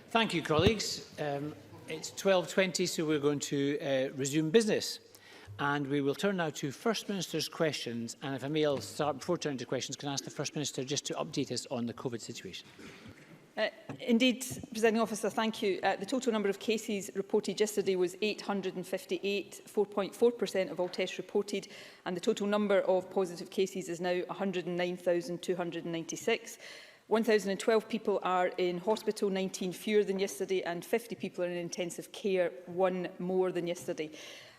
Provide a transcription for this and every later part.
Thank you, colleagues. It's 12:20, so we're going to resume business. And we will turn now to First Minister's questions. And if I may, I'll start before turning to questions, can I ask the First Minister just to update us on the COVID situation? Indeed, Presiding Officer, thank you. The total number of cases reported yesterday was 858, 4.4% of all tests reported, and the total number of positive cases is now 109,296. 1,012 people are in hospital, 19 fewer than yesterday, and 50 people are in intensive care, 1 more than yesterday.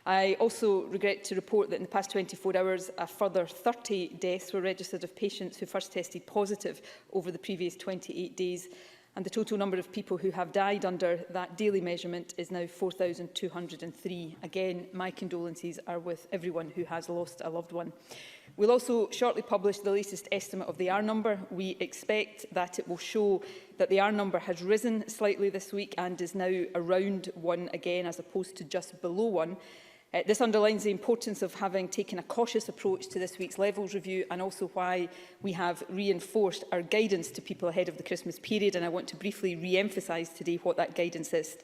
I also regret to report that in the past 24 hours, a further 30 deaths were registered of patients who first tested positive over the previous 28 days. And the total number of people who have died under that daily measurement is now 4,203. Again, my condolences are with everyone who has lost a loved one. We'll also shortly publish the latest estimate of the R number. We expect that it will show that the R number has risen slightly this week and is now around 1 again, as opposed to just below 1. This underlines the importance of having taken a cautious approach to this week's levels review, and also why we have reinforced our guidance to people ahead of the Christmas period. And I want to briefly re-emphasise today what that guidance is.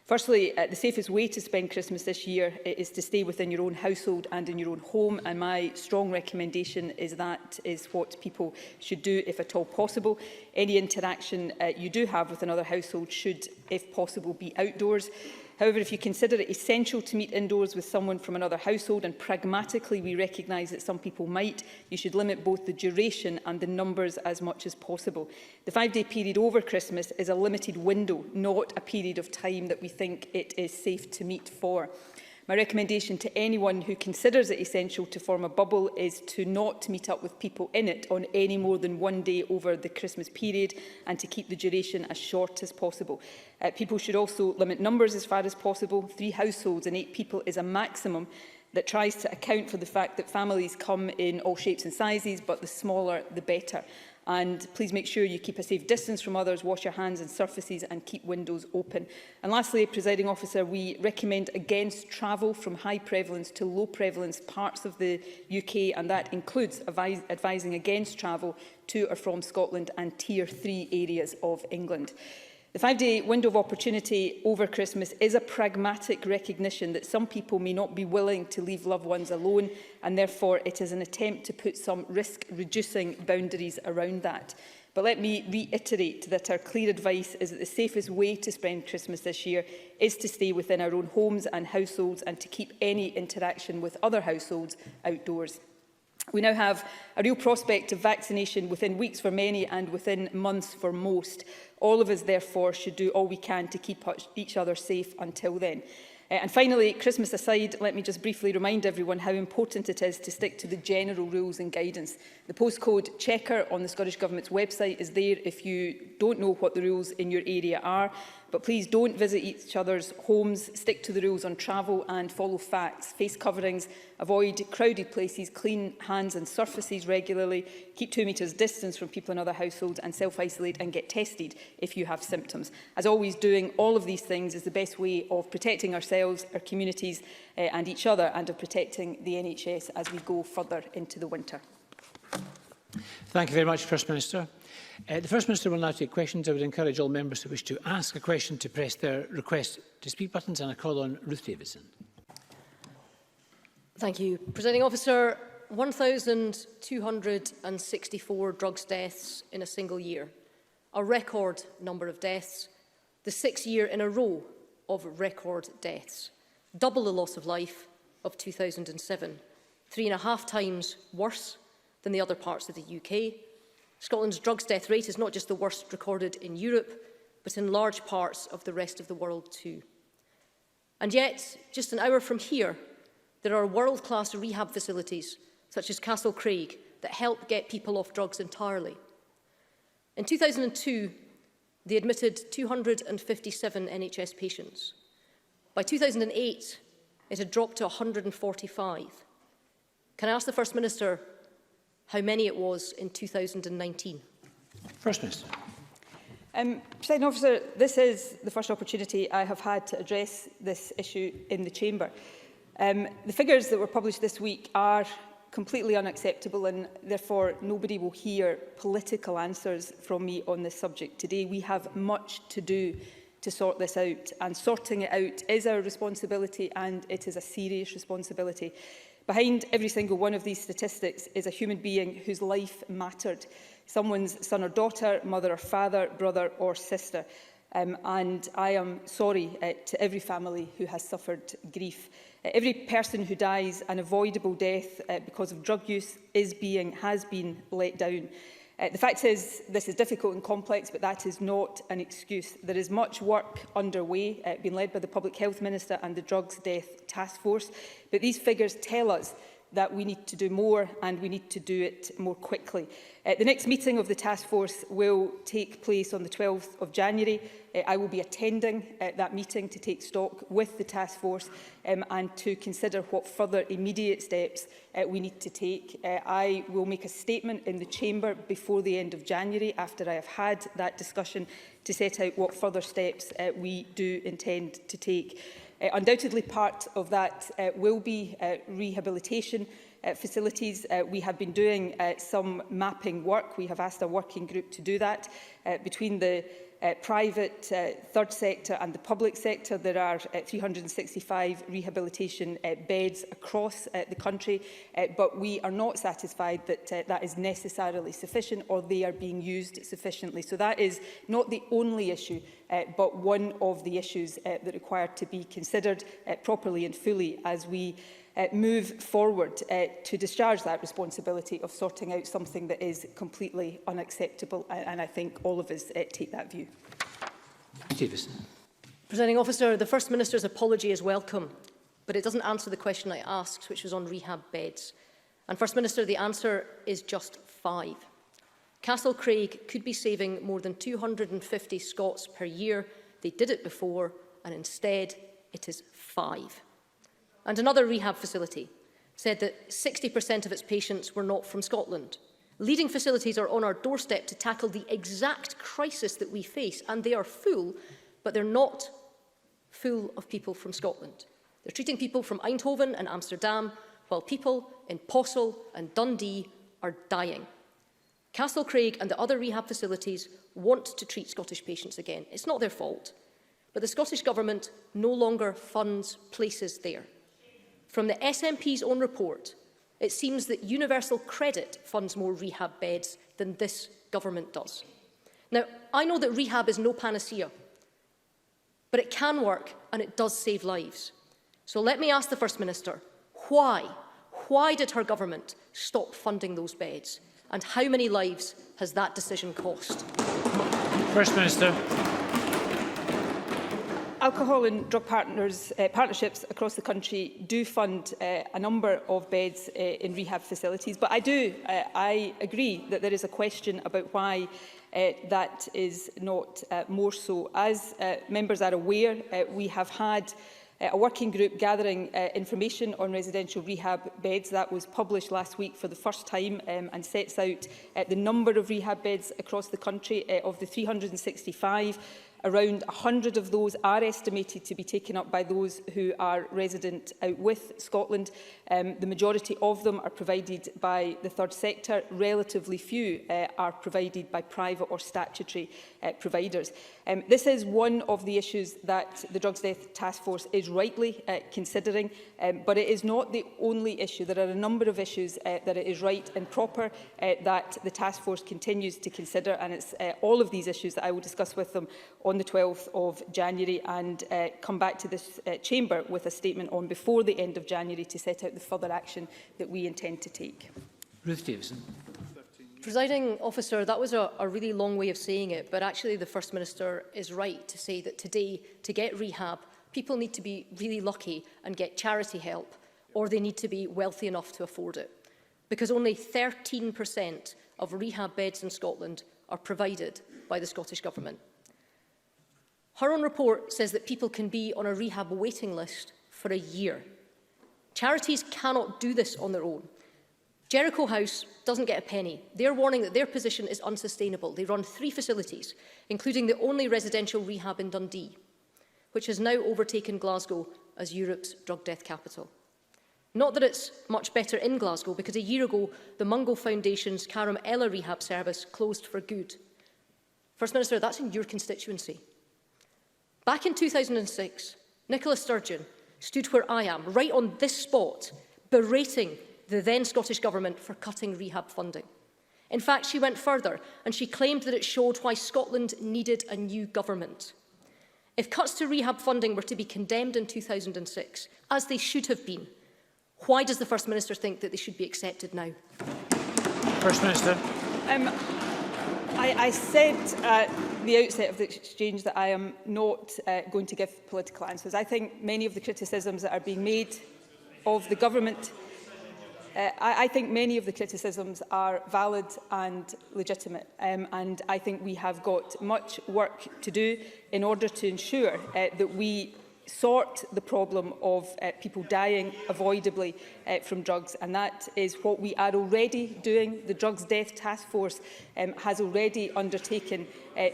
Firstly, the safest way to spend Christmas this year is to stay within your own household and in your own home, and my strong recommendation is that is what people should do if at all possible. Any interaction you do have with another household should, if possible, be outdoors. However, if you consider it essential to meet indoors with someone from another household, and pragmatically we recognise that some people might, you should limit both the duration and the numbers as much as possible. The 5-day period over Christmas is a limited window, not a period of time that we think it is safe to meet for. My recommendation to anyone who considers it essential to form a bubble is to not meet up with people in it on any more than 1 day over the Christmas period, and to keep the duration as short as possible. People should also limit numbers as far as possible. 3 households and 8 people is a maximum that tries to account for the fact that families come in all shapes and sizes, but the smaller the better. And please make sure you keep a safe distance from others, wash your hands and surfaces, and keep windows open. And lastly, Presiding Officer, we recommend against travel from high prevalence to low prevalence parts of the UK, and that includes advising against travel to or from Scotland and Tier 3 areas of England. The 5-day window of opportunity over Christmas is a pragmatic recognition that some people may not be willing to leave loved ones alone, and therefore it is an attempt to put some risk-reducing boundaries around that. But let me reiterate that our clear advice is that the safest way to spend Christmas this year is to stay within our own homes and households, and to keep any interaction with other households outdoors. We now have a real prospect of vaccination within weeks for many and within months for most. All of us, therefore, should do all we can to keep each other safe until then. And finally, Christmas aside, let me just briefly remind everyone how important it is to stick to the general rules and guidance. The postcode checker on the Scottish Government's website is there if you don't know what the rules in your area are. But please don't visit each other's homes, stick to the rules on travel and follow facts. Face coverings, avoid crowded places, clean hands and surfaces regularly, keep 2 metres distance from people in other households, and self-isolate and get tested if you have symptoms. As always, doing all of these things is the best way of protecting ourselves, our communities and each other, and of protecting the NHS as we go further into the winter. Thank you very much, First Minister. The First Minister will now take questions. I would encourage all members who wish to ask a question to press their request to speak buttons, and I call on Ruth Davidson. Thank you, Presiding Officer. 1,264 drugs deaths in a single year, a record number of deaths, the 6th year in a row of record deaths, double the loss of life of 2007, 3.5 times worse than the other parts of the UK. Scotland's drugs death rate is not just the worst recorded in Europe, but in large parts of the rest of the world too. And yet, just an hour from here, there are world-class rehab facilities, such as Castle Craig, that help get people off drugs entirely. In 2002, they admitted 257 NHS patients. By 2008, it had dropped to 145. Can I ask the First Minister how many it was in 2019? First Minister. Presiding Officer, this is the first opportunity I have had to address this issue in the Chamber. The figures that were published this week are completely unacceptable, and therefore nobody will hear political answers from me on this subject today. We have much to do to sort this out. And sorting it out is our responsibility, and it is a serious responsibility. Behind every single one of these statistics is a human being whose life mattered. Someone's son or daughter, mother or father, brother or sister. And I am sorry to every family who has suffered grief. Every person who dies an avoidable death because of drug use has been let down. The fact is, this is difficult and complex, but that is not an excuse. There is much work underway, being led by the Public Health Minister and the Drugs Death Task Force, but these figures tell us that we need to do more, and we need to do it more quickly. The next meeting of the task force will take place on the 12th of January. I will be attending that meeting to take stock with the task force and to consider what further immediate steps we need to take. I will make a statement in the Chamber before the end of January, after I have had that discussion, to set out what further steps we do intend to take. Undoubtedly, part of that will be rehabilitation facilities. We have been doing some mapping work. We have asked a working group to do that. Between the private third sector and the public sector, there are 365 rehabilitation beds across the country, but we are not satisfied that that is necessarily sufficient, or they are being used sufficiently. So that is not the only issue, but one of the issues that require to be considered properly and fully as we move forward to discharge that responsibility of sorting out something that is completely unacceptable. And I think all of us take that view. Davison. Presiding Officer, the First Minister's apology is welcome, but it doesn't answer the question I asked, which was on rehab beds. And First Minister, the answer is just 5. Castlecraig could be saving more than 250 Scots per year. They did it before, and instead it is 5. And another rehab facility said that 60% of its patients were not from Scotland. Leading facilities are on our doorstep to tackle the exact crisis that we face, and they are full, but they're not full of people from Scotland. They're treating people from Eindhoven and Amsterdam, while people in Possil and Dundee are dying. Castlecraig and the other rehab facilities want to treat Scottish patients again. It's not their fault, but the Scottish Government no longer funds places there. From the SNP's own report, it seems that Universal Credit funds more rehab beds than this government does. Now, I know that rehab is no panacea, but it can work and it does save lives. So let me ask the First Minister, why? Why did her government stop funding those beds? And how many lives has that decision cost? First Minister. Alcohol and drug partnerships across the country do fund a number of beds in rehab facilities, but I agree that there is a question about why that is not more so. As members are aware, we have had a working group gathering information on residential rehab beds. That was published last week for the first time and sets out the number of rehab beds across the country. Of the 365, around 100 of those are estimated to be taken up by those who are resident out with Scotland. The majority of them are provided by the third sector. Relatively few are provided by private or statutory providers. This is one of the issues that the Drugs Death Task Force is rightly considering, but it is not the only issue. There are a number of issues that it is right and proper that the task force continues to consider, and it's all of these issues that I will discuss with them on the 12th of January and come back to this chamber with a statement on before the end of January to set out the further action that we intend to take. Ruth Davison. Presiding Officer, that was a really long way of saying it, but actually the First Minister is right to say that today, to get rehab, people need to be really lucky and get charity help, or they need to be wealthy enough to afford it, because only 13% of rehab beds in Scotland are provided by the Scottish Government. Her own report says that people can be on a rehab waiting list for a year. Charities cannot do this on their own. Jericho House doesn't get a penny. They're warning that their position is unsustainable. They run 3 facilities, including the only residential rehab in Dundee, which has now overtaken Glasgow as Europe's drug death capital. Not that it's much better in Glasgow, because a year ago, the Mungo Foundation's Carrum Ella Rehab Service closed for good. First Minister, that's in your constituency. Back in 2006, Nicola Sturgeon stood where I am, right on this spot, berating the then Scottish Government for cutting rehab funding. In fact, she went further and she claimed that it showed why Scotland needed a new government. If cuts to rehab funding were to be condemned in 2006, as they should have been, why does the First Minister think that they should be accepted now? First Minister. I said at the outset of the exchange that I am not going to give political answers. I think many of the criticisms that are being made of the government, I think many of the criticisms are valid and legitimate, and I think we have got much work to do in order to ensure that we sort the problem of people dying avoidably from drugs, and that is what we are already doing. The Drugs Death Task Force has already undertaken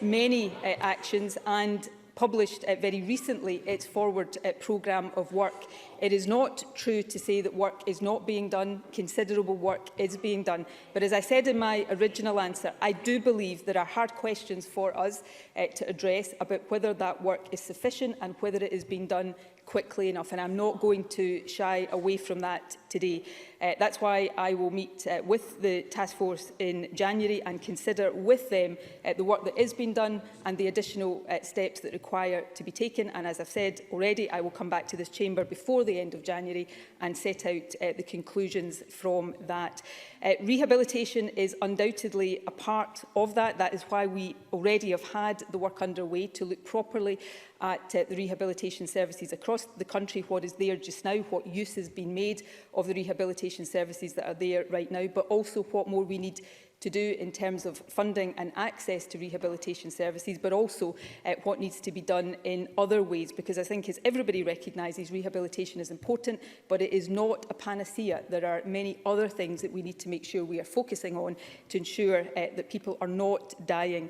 many actions and published very recently its forward programme of work. It is not true to say that work is not being done. Considerable work is being done. But as I said in my original answer, I do believe there are hard questions for us to address about whether that work is sufficient and whether it is being done quickly enough, and I'm not going to shy away from that today. That's why I will meet with the task force in January and consider with them the work that is being done and the additional steps that require to be taken. And as I've said already, I will come back to this chamber before the end of January and set out the conclusions from that. Rehabilitation is undoubtedly a part of that. That is why we already have had the work underway to look properly at the rehabilitation services across the country, what is there just now, what use has been made of the rehabilitation services that are there right now, but also what more we need to do in terms of funding and access to rehabilitation services, but also what needs to be done in other ways, because I think, as everybody recognises, rehabilitation is important, but it is not a panacea. There are many other things that we need to make sure we are focusing on to ensure that people are not dying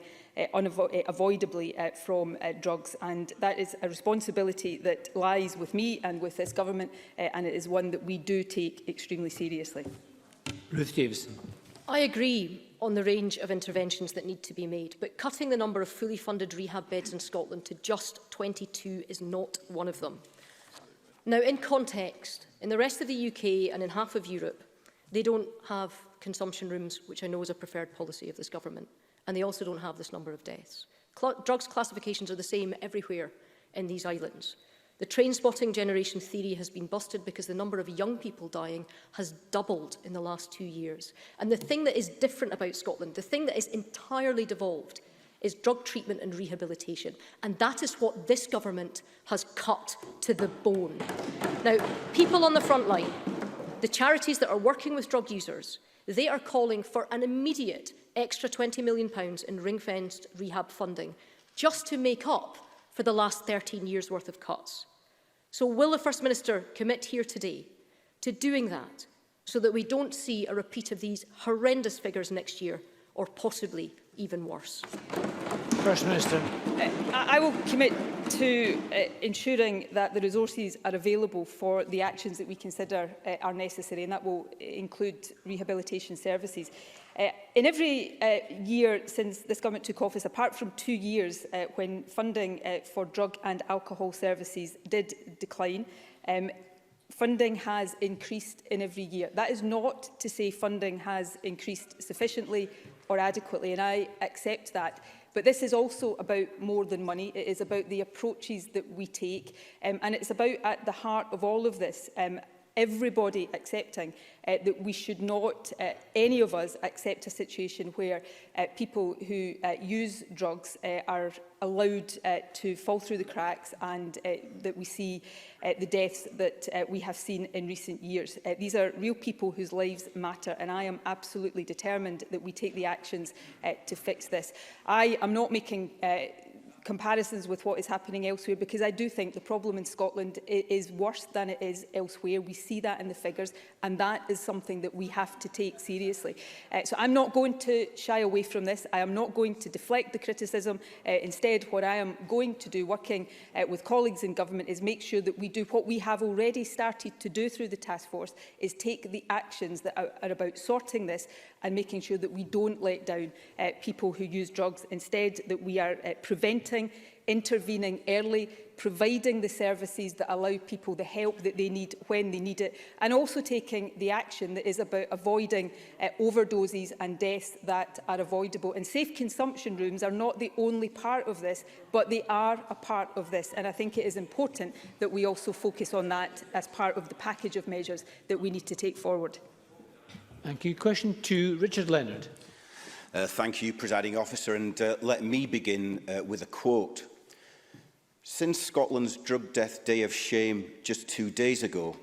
unavoidably from drugs, and that is a responsibility that lies with me and with this government, and it is one that we do take extremely seriously. Ruth Davidson. I agree on the range of interventions that need to be made, but cutting the number of fully funded rehab beds in Scotland to just 22 is not one of them. Now, in context, in the rest of the UK and in half of Europe, they don't have consumption rooms, which I know is a preferred policy of this government, and they also don't have this number of deaths. Drugs classifications are the same everywhere in these islands. The train-spotting generation theory has been busted because the number of young people dying has doubled in the last 2 years. And the thing that is different about Scotland, the thing that is entirely devolved, is drug treatment and rehabilitation. And that is what this government has cut to the bone. Now, people on the front line, the charities that are working with drug users, they are calling for an immediate extra £20 million in ring-fenced rehab funding, just to make up for the last 13 years' worth of cuts. So will the First Minister commit here today to doing that, so that we don't see a repeat of these horrendous figures next year, or possibly even worse? First Minister. I will commit to ensuring that the resources are available for the actions that we consider are necessary, and that will include rehabilitation services. In every year since this government took office, apart from 2 years when funding for drug and alcohol services did decline, funding has increased in every year. That is not to say funding has increased sufficiently or adequately, and I accept that. But this is also about more than money. It is about the approaches that we take, and it's about, at the heart of all of this, everybody accepting that we should not, any of us, accept a situation where people who use drugs are allowed to fall through the cracks, and that we see the deaths that we have seen in recent years. These are real people whose lives matter, and I am absolutely determined that we take the actions to fix this. I am not making comparisons with what is happening elsewhere, because I do think the problem in Scotland is worse than it is elsewhere. We see that in the figures, and that is something that we have to take seriously. So I'm not going to shy away from this. I am not going to deflect the criticism. Instead, what I am going to do, working with colleagues in government, is make sure that we do what we have already started to do through the task force, is take the actions that are about sorting this and making sure that we don't let down people who use drugs. Instead, that we are preventing intervening early, providing the services that allow people the help that they need when they need it, and also taking the action that is about avoiding overdoses and deaths that are avoidable. And safe consumption rooms are not the only part of this, but they are a part of this. And I think it is important that we also focus on that as part of the package of measures that we need to take forward. Thank you. Question to Richard Leonard. Thank you, Presiding Officer, and let me begin with a quote. Since Scotland's Drug Death Day of Shame just 2 days ago,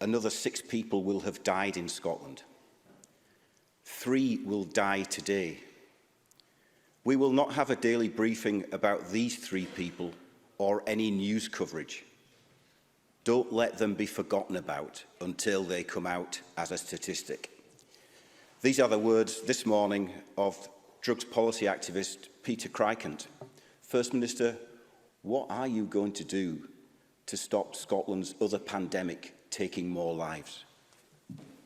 another 6 people will have died in Scotland. 3 will die today. We will not have a daily briefing about these 3 people or any news coverage. Don't let them be forgotten about until they come out as a statistic. These are the words this morning of drugs policy activist Peter Crikant. First Minister, what are you going to do to stop Scotland's other pandemic taking more lives?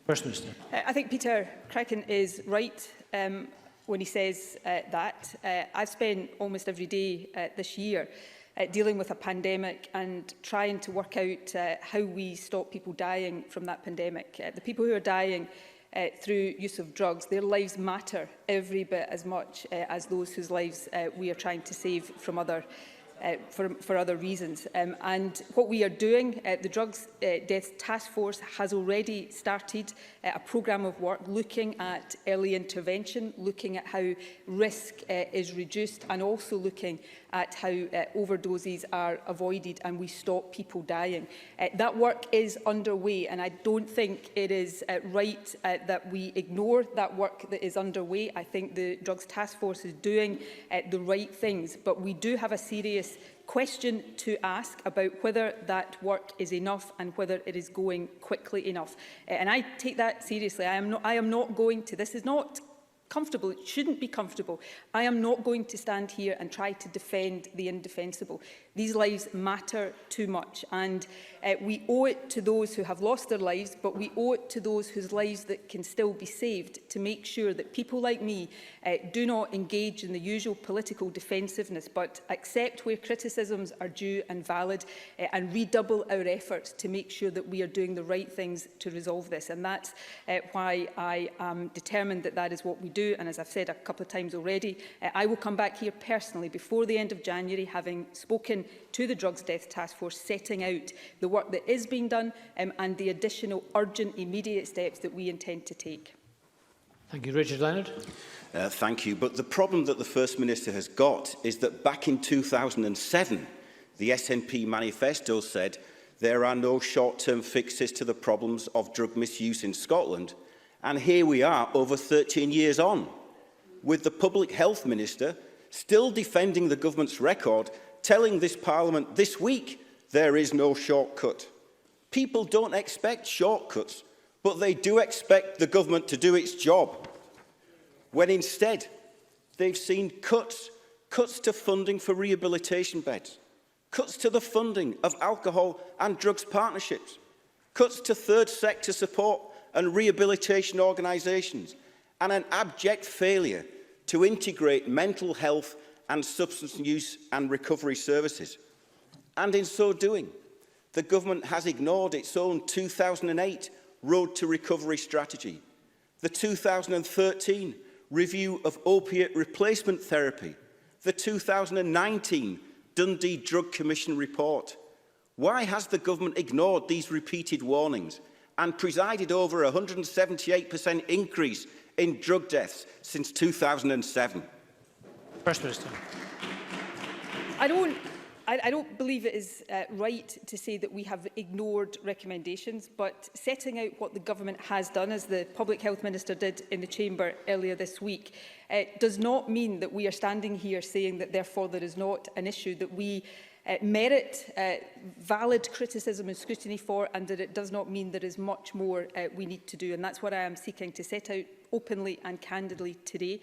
First Minister. I think Peter Crikant is right when he says that. I've spent almost every day this year dealing with a pandemic and trying to work out how we stop people dying from that pandemic. The people who are dying through use of drugs, their lives matter every bit as much as those whose lives we are trying to save from other reasons. And what we are doing, the Drugs Death Task Force has already started a programme of work looking at early intervention, looking at how risk is reduced, and also looking at how overdoses are avoided and we stop people dying. That work is underway, and I don't think it is right that we ignore that work that is underway. I think the Drugs Task Force is doing the right things, but we do have a serious question to ask about whether that work is enough and whether it is going quickly enough. And I take that seriously. I am not going to, this is not comfortable, it shouldn't be comfortable. I am not going to stand here and try to defend the indefensible. These lives matter too much, and we owe it to those who have lost their lives, but we owe it to those whose lives that can still be saved to make sure that people like me do not engage in the usual political defensiveness, but accept where criticisms are due and valid, and redouble our efforts to make sure that we are doing the right things to resolve this. And that's why I am determined that that is what we do. And as I've said a couple of times already, I will come back here personally before the end of January, having spoken to the Drugs Death Task Force, setting out the work that is being done and the additional urgent, immediate steps that we intend to take. Thank you. Richard Leonard. Thank you. But the problem that the First Minister has got is that back in 2007, the SNP manifesto said there are no short-term fixes to the problems of drug misuse in Scotland. And here we are over 13 years on, with the Public Health Minister still defending the government's record, telling this Parliament this week there is no shortcut. People don't expect shortcuts, but they do expect the government to do its job, when instead they've seen cuts to funding for rehabilitation beds, cuts to the funding of alcohol and drugs partnerships, cuts to third sector support and rehabilitation organisations, and an abject failure to integrate mental health and substance use and recovery services. And in so doing, the government has ignored its own 2008 Road to Recovery strategy, the 2013 review of opiate replacement therapy, the 2019 Dundee Drug Commission report. Why has the government ignored these repeated warnings and presided over a 178% increase in drug deaths since 2007? First Minister. I don't believe it is right to say that we have ignored recommendations, but setting out what the government has done, as the Public Health Minister did in the Chamber earlier this week, does not mean that we are standing here saying that therefore there is not an issue that we merit valid criticism and scrutiny for, and that it does not mean there is much more we need to do. And that's what I am seeking to set out openly and candidly today.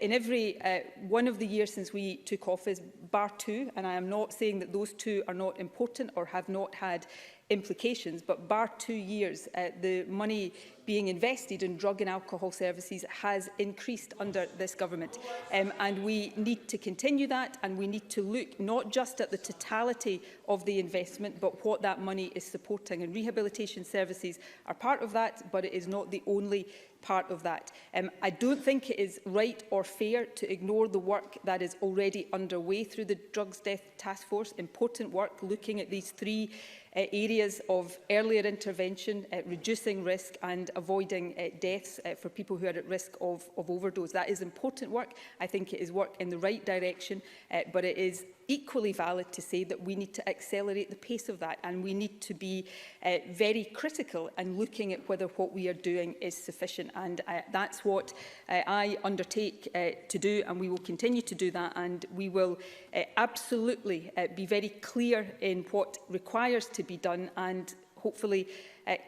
In every one of the years since we took office, bar two, and I am not saying that those two are not important or have not had implications, but bar 2 years, the money being invested in drug and alcohol services has increased under this government. And we need to continue that, and we need to look not just at the totality of the investment, but what that money is supporting. And rehabilitation services are part of that, but it is not the only part of that. I don't think it is right or fair to ignore the work that is already underway through the Drugs Death Task Force. Important work looking at these three areas of earlier intervention, reducing risk and avoiding deaths for people who are at risk of overdose. That is important work. I think it is work in the right direction, but it is equally valid to say that we need to accelerate the pace of that, and we need to be very critical and looking at whether what we are doing is sufficient. And that's what I undertake to do, and we will continue to do that, and we will absolutely be very clear in what requires to be done, and hopefully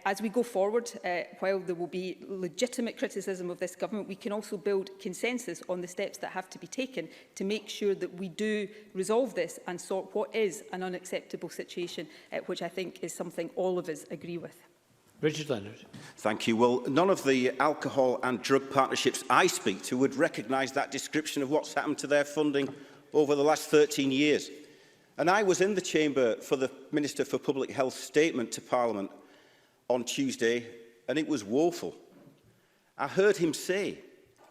as we go forward, while there will be legitimate criticism of this government, we can also build consensus on the steps that have to be taken to make sure that we do resolve this and sort what is an unacceptable situation, which I think is something all of us agree with. Richard Leonard. Thank you. Well, none of the alcohol and drug partnerships I speak to would recognise that description of what's happened to their funding over the last 13 years. And I was in the chamber for the Minister for Public Health's statement to Parliament on Tuesday, and it was woeful. I heard him say,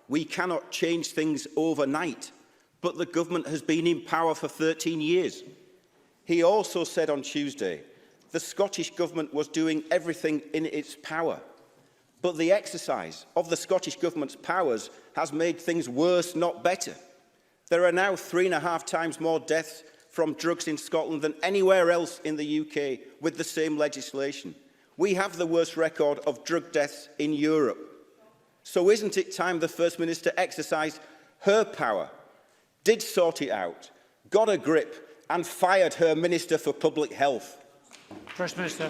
we cannot change things overnight, but the government has been in power for 13 years. He also said on Tuesday, the Scottish Government was doing everything in its power, but the exercise of the Scottish Government's powers has made things worse, not better. There are now 3.5 times more deaths from drugs in Scotland than anywhere else in the UK with the same legislation. We have the worst record of drug deaths in Europe. So isn't it time the First Minister exercised her power, did sort it out, got a grip and fired her Minister for Public Health? First Minister.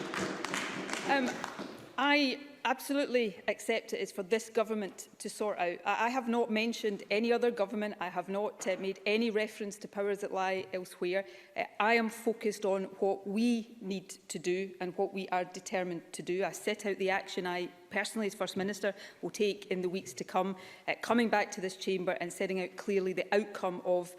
I absolutely accept it is for this government to sort out. I have not mentioned any other government. I have not made any reference to powers that lie elsewhere. I am focused on what we need to do and what we are determined to do. I set out the action I personally, as First Minister, will take in the weeks to come, coming back to this chamber and setting out clearly the outcome of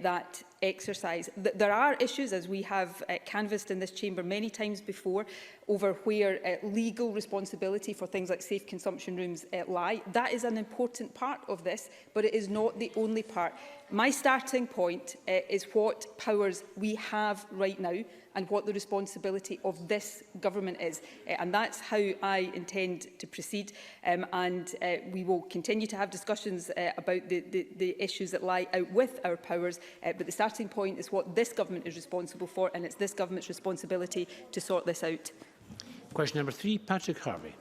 that exercise. There are issues, as we have canvassed in this chamber many times before, over where legal responsibility for things like safe consumption rooms lie. That is an important part of this, but it is not the only part. My starting point is what powers we have right now and what the responsibility of this government is. And that's how I intend to proceed. We will continue to have discussions about the issues that lie out with our powers. But the starting point is what this government is responsible for, and it's this government's responsibility to sort this out. Question number 3, Patrick Harvey.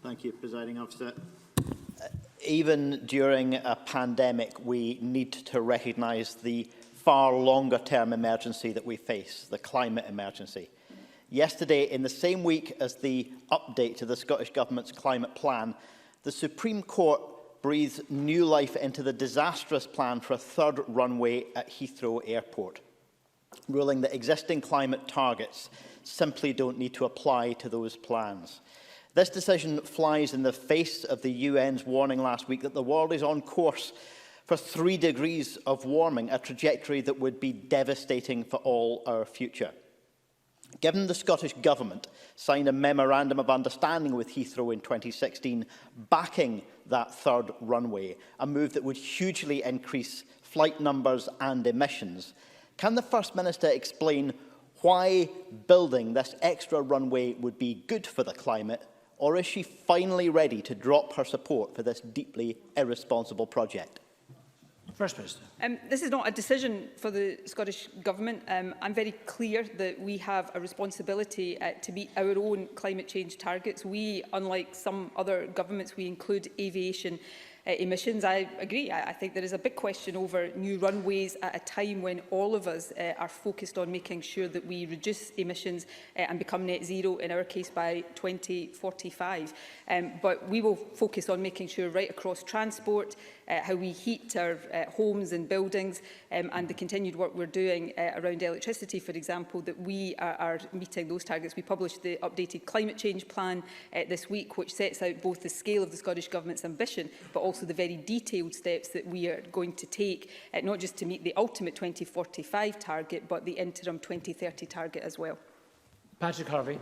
Thank you, Presiding Officer. Even during a pandemic, we need to recognise the far longer-term emergency that we face, the climate emergency. Yesterday, in the same week as the update to the Scottish Government's climate plan, the Supreme Court breathed new life into the disastrous plan for a third runway at Heathrow Airport, ruling that existing climate targets simply don't need to apply to those plans. This decision flies in the face of the UN's warning last week that the world is on course for 3 degrees of warming, a trajectory that would be devastating for all our future. Given the Scottish Government signed a memorandum of understanding with Heathrow in 2016, backing that third runway, a move that would hugely increase flight numbers and emissions, can the First Minister explain why building this extra runway would be good for the climate, or is she finally ready to drop her support for this deeply irresponsible project? First Minister. This is not a decision for the Scottish Government. I'm very clear that we have a responsibility to meet our own climate change targets. We, unlike some other governments, we include aviation emissions. I agree. I think there is a big question over new runways at a time when all of us are focused on making sure that we reduce emissions and become net zero, in our case, by 2045. But we will focus on making sure right across transport, how we heat our homes and buildings, and the continued work we're doing around electricity, for example, that we are meeting those targets. We published the updated climate change plan this week, which sets out both the scale of the Scottish Government's ambition, but also the very detailed steps that we are going to take, not just to meet the ultimate 2045 target, but the interim 2030 target as well. Patrick Harvey.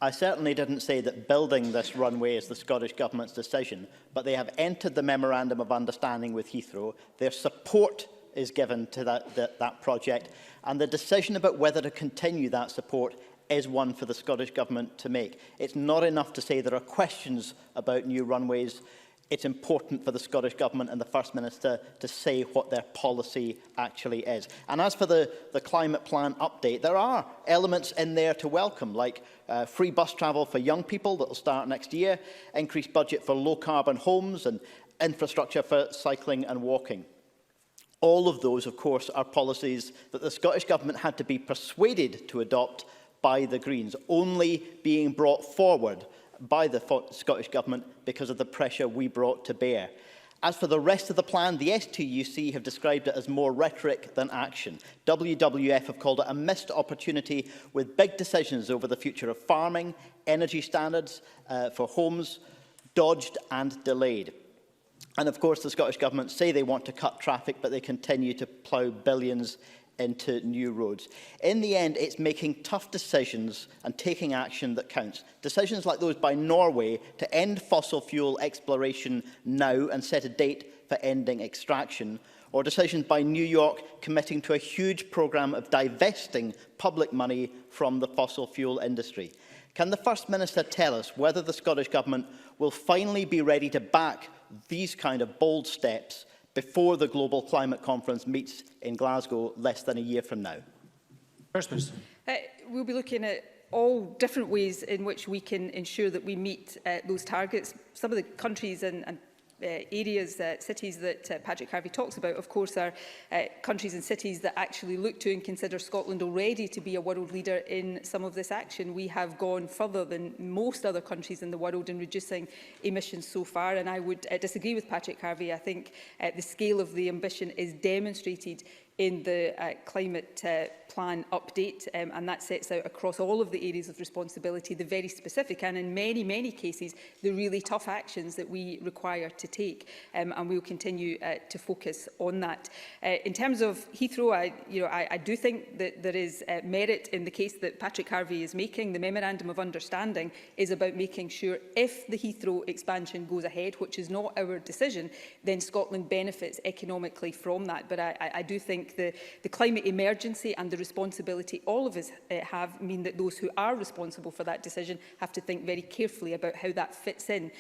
I certainly didn't say that building this runway is the Scottish Government's decision, but they have entered the Memorandum of Understanding with Heathrow. Their support is given to that project, and the decision about whether to continue that support is one for the Scottish Government to make. It's not enough to say there are questions about new runways. It's important for the Scottish Government and the First Minister to say what their policy actually is. And as for the climate plan update, there are elements in there to welcome, like free bus travel for young people that will start next year, increased budget for low-carbon homes and infrastructure for cycling and walking. All of those, of course, are policies that the Scottish Government had to be persuaded to adopt by the Greens, only being brought forward by the Scottish Government because of the pressure we brought to bear. As for the rest of the plan, the STUC have described it as more rhetoric than action. WWF have called it a missed opportunity with big decisions over the future of farming, energy standards for homes, dodged and delayed. And of course, the Scottish Government say they want to cut traffic, but they continue to plough billions into new roads. In the end, it's making tough decisions and taking action that counts. Decisions like those by Norway to end fossil fuel exploration now and set a date for ending extraction, or decisions by New York committing to a huge programme of divesting public money from the fossil fuel industry. Can the First Minister tell us whether the Scottish Government will finally be ready to back these kind of bold steps before the Global Climate Conference meets in Glasgow less than a year from now? First Minister. We'll be looking at all different ways in which we can ensure that we meet those targets. Some of the countries and areas, cities that Patrick Harvey talks about, of course, are countries and cities that actually look to and consider Scotland already to be a world leader in some of this action. We have gone further than most other countries in the world in reducing emissions so far, and I would disagree with Patrick Harvey. I think the scale of the ambition is demonstrated in the climate plan update, and that sets out across all of the areas of responsibility the very specific and in many cases the really tough actions that we require to take, and we will continue to focus on that. In terms of Heathrow, I do think that there is merit in the case that Patrick Harvey is making. The Memorandum of Understanding is about making sure if the Heathrow expansion goes ahead, which is not our decision, then Scotland benefits economically from that. But I do think the climate emergency and the responsibility all of us have mean that those who are responsible for that decision have to think very carefully about how that fits in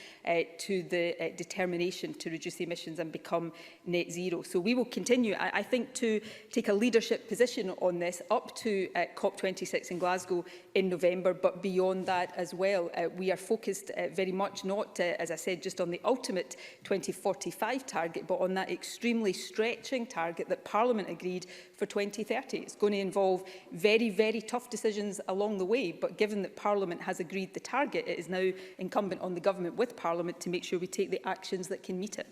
to the determination to reduce emissions and become net zero. So we will continue, I think, to take a leadership position on this up to COP26 in Glasgow in November, but beyond that as well. We are focused very much not, as I said, just on the ultimate 2045 target, but on that extremely stretching target that Parliament agreed for 2030. It's going to involve very tough decisions along the way, but given that Parliament has agreed the target, it is now incumbent on the Government with Parliament to make sure we take the actions that can meet it.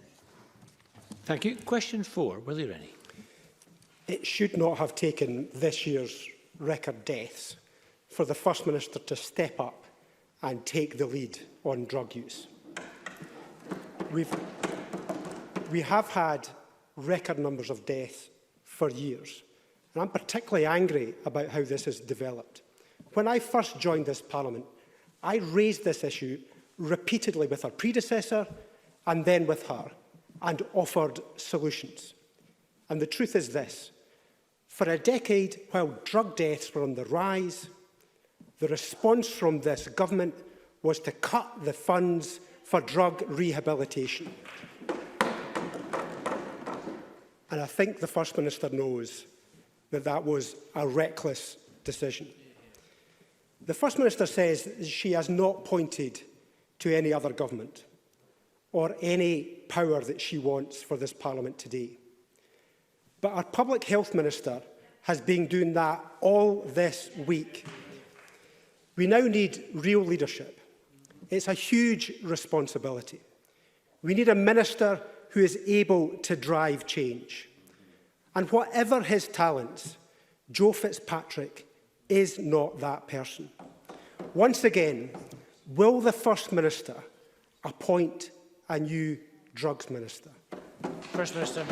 Thank you. Question 4, Willie Rennie. It should not have taken this year's record deaths for the First Minister to step up and take the lead on drug use. We have had record numbers of deaths for years, and I'm particularly angry about how this has developed. When I first joined this Parliament, I raised this issue repeatedly with her predecessor and then with her, and offered solutions. And the truth is this: for a decade, while drug deaths were on the rise, the response from this government was to cut the funds for drug rehabilitation. And I think the First Minister knows that that was a reckless decision. The First Minister says she has not pointed to any other government or any power that she wants for this Parliament today. But our Public Health Minister has been doing that all this week. We now need real leadership. It's a huge responsibility. We need a minister who is able to drive change. And whatever his talents, Joe Fitzpatrick is not that person. Once again, will the First Minister appoint a new Drugs Minister? First Minister.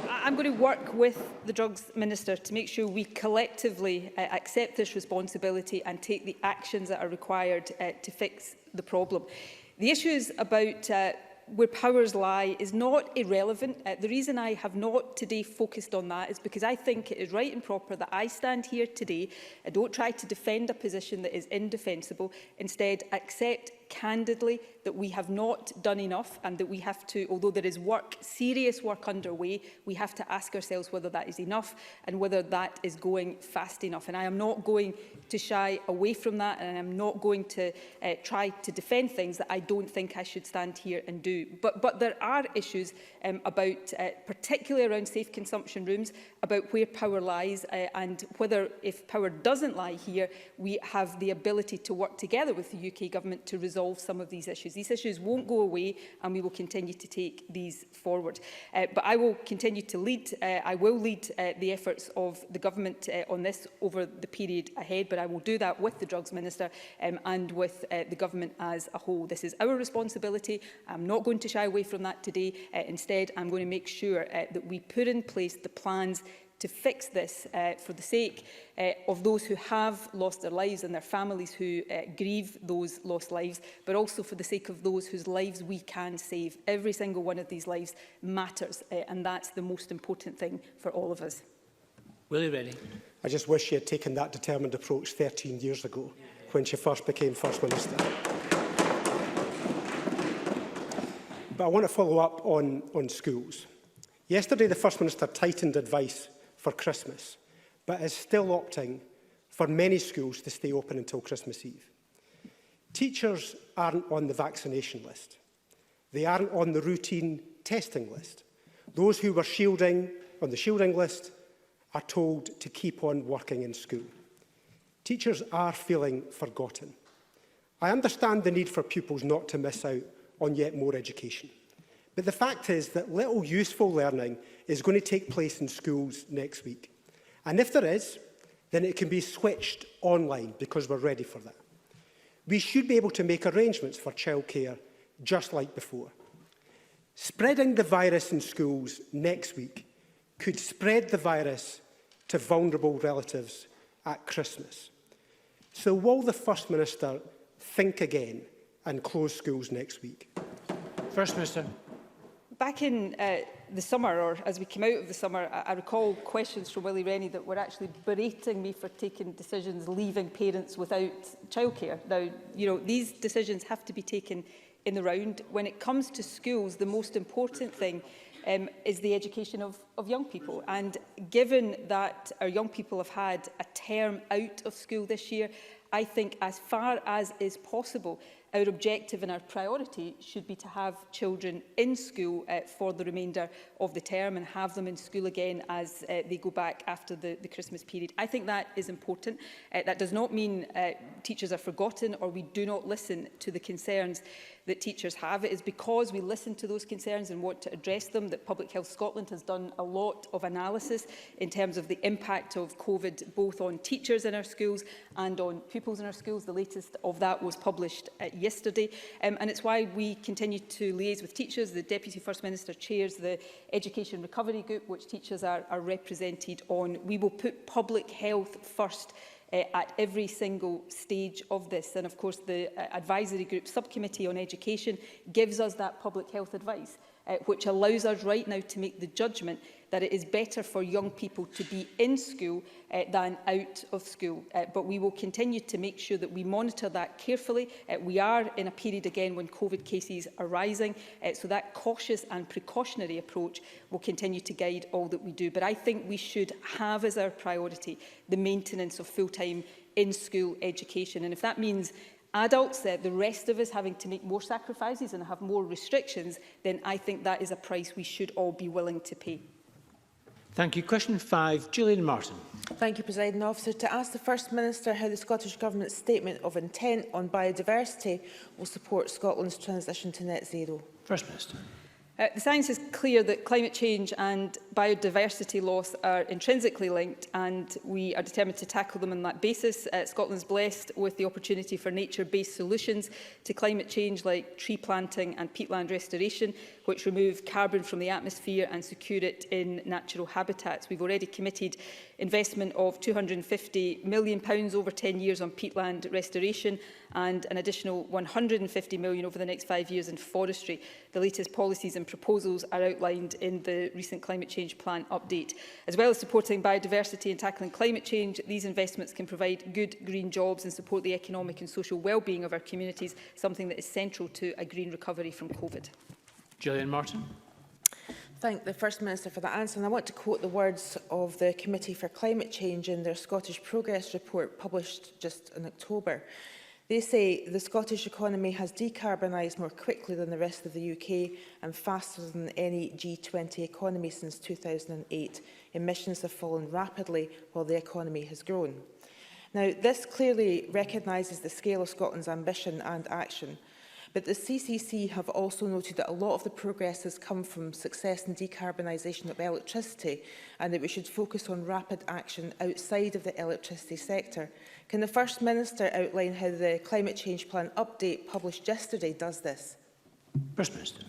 I'm going to work with the Drugs Minister to make sure we collectively accept this responsibility and take the actions that are required to fix the problem. The issues about where powers lie is not irrelevant. The reason I have not today focused on that is because I think it is right and proper that I stand here today and don't try to defend a position that is indefensible. Instead, accept candidly that we have not done enough and that we have to, although there is work, serious work underway, we have to ask ourselves whether that is enough and whether that is going fast enough. And I am not going to shy away from that, and I'm not going to try to defend things that I don't think I should stand here and do. But there are issues about, particularly around safe consumption rooms, about where power lies and whether, if power doesn't lie here, we have the ability to work together with the UK Government to resolve some of these issues. These issues won't go away, and we will continue to take these forward. But I will continue to lead, I will lead the efforts of the Government on this over the period ahead, but I will do that with the Drugs Minister and with the Government as a whole. This is our responsibility. I'm not going to shy away from that today. Instead, I'm going to make sure that we put in place the plans to fix this for the sake of those who have lost their lives and their families who grieve those lost lives, but also for the sake of those whose lives we can save. Every single one of these lives matters, and that's the most important thing for all of us. Willie Rennie. I just wish she had taken that determined approach 13 years ago when she first became First Minister. But I want to follow up on schools. Yesterday, the First Minister tightened advice for Christmas, but is still opting for many schools to stay open until Christmas Eve. Teachers aren't on the vaccination list. They aren't on the routine testing list. Those who were on the shielding list are told to keep on working in school. Teachers are feeling forgotten. I understand the need for pupils not to miss out on yet more education. But the fact is that little useful learning is going to take place in schools next week. And if there is, then it can be switched online because we're ready for that. We should be able to make arrangements for childcare just like before. Spreading the virus in schools next week could spread the virus to vulnerable relatives at Christmas. So will the First Minister think again and close schools next week? First Minister. Back in the summer, or as we came out of the summer, I recall questions from Willie Rennie that were actually berating me for taking decisions leaving parents without childcare. Now, you know, these decisions have to be taken in the round. When it comes to schools, the most important thing is the education of young people. And given that our young people have had a term out of school this year, I think as far as is possible, our objective and our priority should be to have children in school for the remainder of the term and have them in school again as they go back after the Christmas period. I think that is important. That does not mean teachers are forgotten or we do not listen to the concerns that teachers have. It is because we listen to those concerns and want to address them that Public Health Scotland has done a lot of analysis in terms of the impact of COVID both on teachers in our schools and on pupils in our schools. The latest of that was published yesterday, and it's why we continue to liaise with teachers. The Deputy First Minister chairs the Education Recovery Group, which teachers are represented on. We will put public health first at every single stage of this. And of course, the Advisory Group Subcommittee on Education gives us that public health advice, which allows us right now to make the judgment that it is better for young people to be in school than out of school. But we will continue to make sure that we monitor that carefully. We are in a period again when COVID cases are rising, so that cautious and precautionary approach will continue to guide all that we do. But I think we should have as our priority the maintenance of full-time in-school education. And if that means adults, the rest of us having to make more sacrifices and have more restrictions, then I think that is a price we should all be willing to pay. Thank you. Question 5, Gillian Martin. Thank you, Presiding Officer. To ask the First Minister how the Scottish Government's statement of intent on biodiversity will support Scotland's transition to net zero. First Minister. The science is clear that climate change and biodiversity loss are intrinsically linked, and we are determined to tackle them on that basis. Scotland's blessed with the opportunity for nature-based solutions to climate change, like tree planting and peatland restoration, which remove carbon from the atmosphere and secure it in natural habitats. We've already committed investment of £250 million over 10 years on peatland restoration and an additional £150 million over the next 5 years in forestry. The latest policies and proposals are outlined in the recent Climate Change Plan update. As well as supporting biodiversity and tackling climate change, these investments can provide good green jobs and support the economic and social well-being of our communities, something that is central to a green recovery from COVID. Gillian Martin. Thank the First Minister for that answer. And I want to quote the words of the Committee for Climate Change in their Scottish Progress report published just in October. They say the Scottish economy has decarbonised more quickly than the rest of the UK and faster than any G20 economy since 2008. Emissions have fallen rapidly while the economy has grown. Now, this clearly recognises the scale of Scotland's ambition and action. But the CCC have also noted that a lot of the progress has come from success in decarbonisation of electricity and that we should focus on rapid action outside of the electricity sector. Can the First Minister outline how the Climate Change Plan update published yesterday does this? First Minister.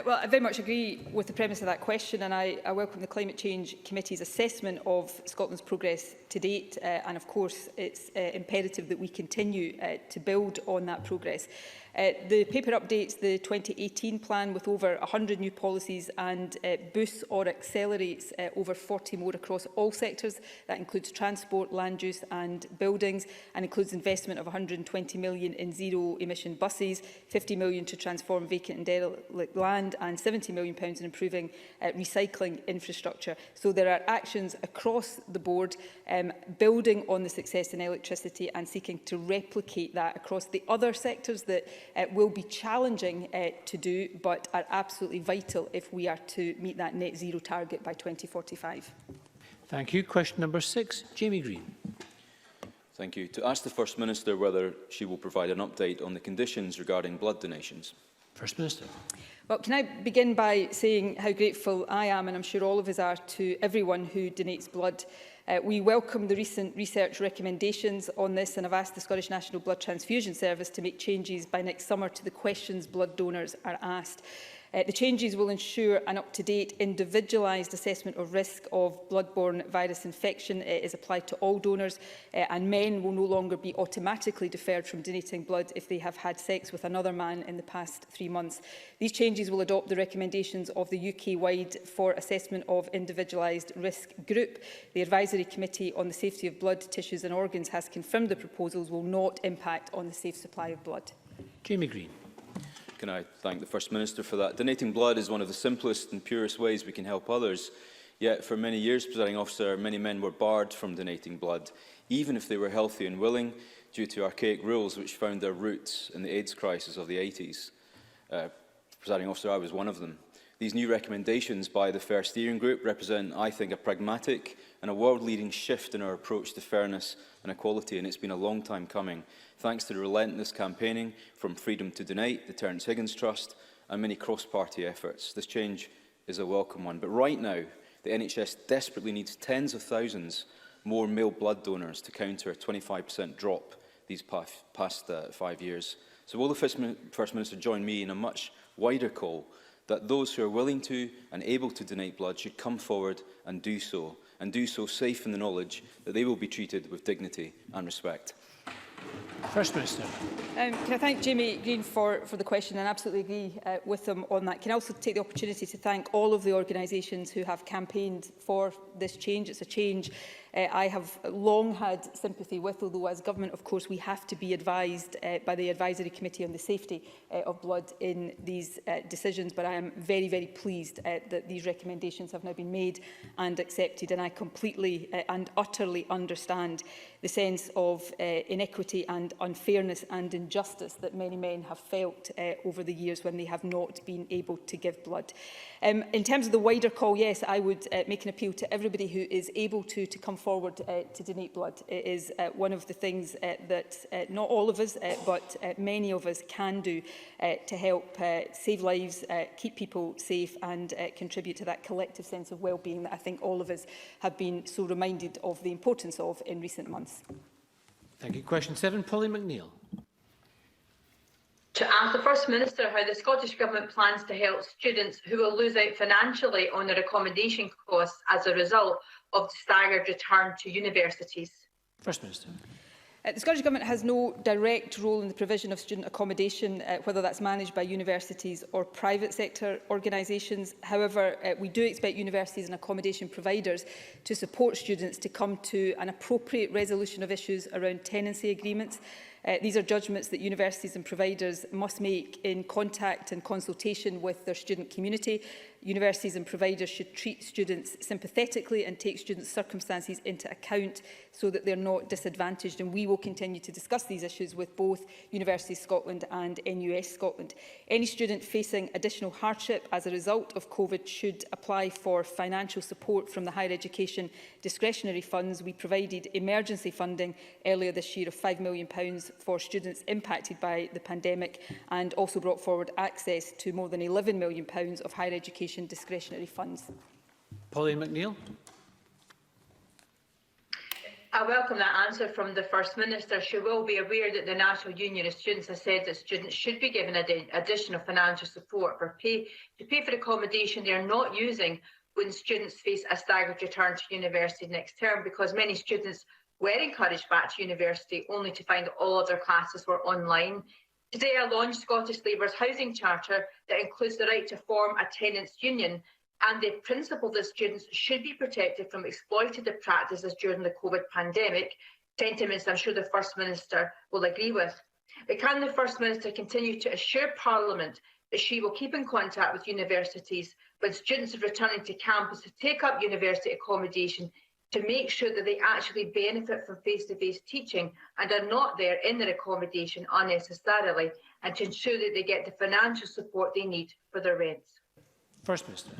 Well, I very much agree with the premise of that question, and I welcome the Climate Change Committee's assessment of Scotland's progress to date, and of course it's imperative that we continue to build on that progress. The paper updates the 2018 plan with over 100 new policies and boosts or accelerates over 40 more across all sectors. That includes transport, land use and buildings, and includes investment of £120 million in zero-emission buses, £50 million to transform vacant and derelict land, and £70 million in improving recycling infrastructure. So there are actions across the board, building on the success in electricity and seeking to replicate that across the other sectors that will be challenging to do, but are absolutely vital if we are to meet that net zero target by 2045. Thank you. Question number 6, Jamie Green. Thank you. To ask the First Minister whether she will provide an update on the conditions regarding blood donations. First Minister. Well, can I begin by saying how grateful I am, and I'm sure all of us are, to everyone who donates blood. We welcome the recent research recommendations on this, and have asked the Scottish National Blood Transfusion Service to make changes by next summer to the questions blood donors are asked. The changes will ensure an up-to-date individualised assessment of risk of blood-borne virus infection is applied to all donors, and men will no longer be automatically deferred from donating blood if they have had sex with another man in the past 3 months. These changes will adopt the recommendations of the UK-wide for assessment of individualised risk group. The Advisory Committee on the Safety of Blood, Tissues and Organs has confirmed the proposals will not impact on the safe supply of blood. Jamie Green. Can I thank the First Minister for that? Donating blood is one of the simplest and purest ways we can help others. Yet for many years, Presiding Officer, many men were barred from donating blood, even if they were healthy and willing, due to archaic rules which found their roots in the AIDS crisis of the 80s. Presiding Officer, I was one of them. These new recommendations by the FAIR Steering Group represent, I think, a pragmatic and a world-leading shift in our approach to fairness and equality, and it's been a long time coming, thanks to the relentless campaigning from Freedom to Donate, the Terence Higgins Trust, and many cross-party efforts. This change is a welcome one. But right now, the NHS desperately needs tens of thousands more male blood donors to counter a 25% drop these past 5 years. So will the First Minister join me in a much wider call that those who are willing to and able to donate blood should come forward and do so safe in the knowledge that they will be treated with dignity and respect? First Minister. Can I thank Jamie Green for the question, and absolutely agree with him on that. Can I also take the opportunity to thank all of the organisations who have campaigned for this change. It's a change I have long had sympathy with, although as government, of course, we have to be advised by the Advisory Committee on the Safety of Blood in these decisions. But I am very, very pleased that these recommendations have now been made and accepted, and I completely and utterly understand the sense of inequity and unfairness and injustice that many men have felt over the years when they have not been able to give blood. In terms of the wider call, yes, I would make an appeal to everybody who is able to come forward to donate blood. It is one of the things that not all of us, but many of us can do to help save lives, keep people safe and contribute to that collective sense of well-being that I think all of us have been so reminded of the importance of in recent months. Thank you. Question 7, Pauline McNeill. To ask the First Minister how the Scottish Government plans to help students who will lose out financially on their accommodation costs as a result of the staggered return to universities. First Minister. The Scottish Government has no direct role in the provision of student accommodation, whether that's managed by universities or private sector organisations. However, we do expect universities and accommodation providers to support students to come to an appropriate resolution of issues around tenancy agreements. These are judgments that universities and providers must make in contact and consultation with their student community. Universities and providers should treat students sympathetically and take students' circumstances into account so that they're not disadvantaged. And we will continue to discuss these issues with both Universities Scotland and NUS Scotland. Any student facing additional hardship as a result of COVID should apply for financial support from the Higher Education Discretionary Funds. We provided emergency funding earlier this year of £5 million for students impacted by the pandemic and also brought forward access to more than £11 million of higher education discretionary funds. Pauline McNeill. I welcome that answer from the First Minister. She will be aware that the National Union of Students has said that students should be given additional financial support to pay for accommodation they are not using when students face a staggered return to university next term, because many students were encouraged back to university only to find that all of their classes were online. Today I launched Scottish Labour's housing charter that includes the right to form a tenants' union and the principle that students should be protected from exploitative practices during the COVID pandemic, sentiments I'm sure the First Minister will agree with. But can the First Minister continue to assure Parliament that she will keep in contact with universities when students are returning to campus to take up university accommodation to make sure that they actually benefit from face-to-face teaching and are not there in their accommodation unnecessarily, and to ensure that they get the financial support they need for their rents? First Minister.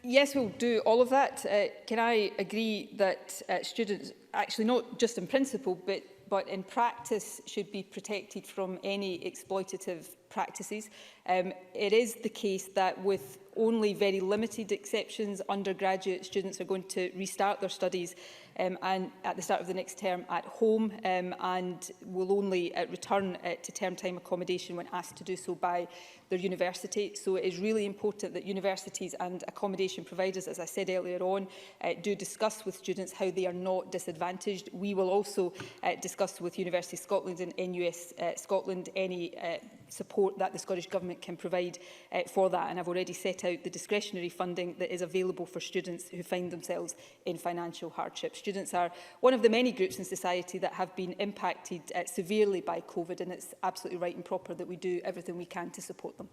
Yes, we'll do all of that. Can I agree that students, actually not just in principle, but in practice, should be protected from any exploitative practices? It is the case that with only very limited exceptions, undergraduate students are going to restart their studies and at the start of the next term at home and will only return to term time accommodation when asked to do so by their university. So it is really important that universities and accommodation providers, as I said earlier on, do discuss with students how they are not disadvantaged. We will also discuss with University Scotland and NUS Scotland any support that the Scottish Government can provide for that. And I've already set out the discretionary funding that is available for students who find themselves in financial hardship. Students are one of the many groups in society that have been impacted severely by COVID, and it's absolutely right and proper that we do everything we can to support them.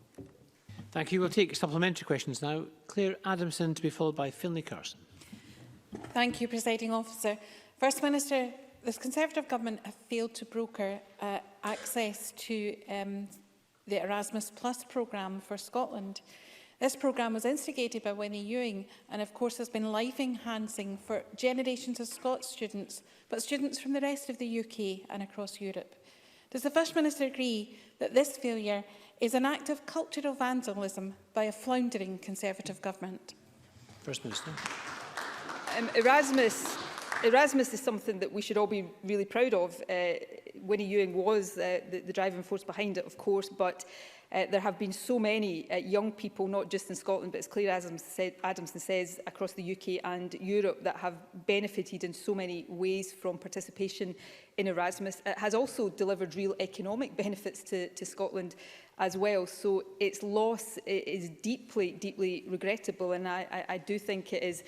Thank you. We'll take supplementary questions now. Claire Adamson to be followed by Finlay Carson. Thank you, Presiding Officer. First Minister, the Conservative Government have failed to broker access to the Erasmus Plus programme for Scotland. This programme was instigated by Winnie Ewing and of course has been life-enhancing for generations of Scots students, but students from the rest of the UK and across Europe. Does the First Minister agree that this failure is an act of cultural vandalism by a floundering Conservative Government? First Minister. Erasmus is something that we should all be really proud of. Winnie Ewing was the driving force behind it, of course, but there have been so many young people, not just in Scotland, but as Claire Adamson says, across the UK and Europe, that have benefited in so many ways from participation in Erasmus. It has also delivered real economic benefits to Scotland as well. So its loss is deeply, deeply regrettable, and I do think it is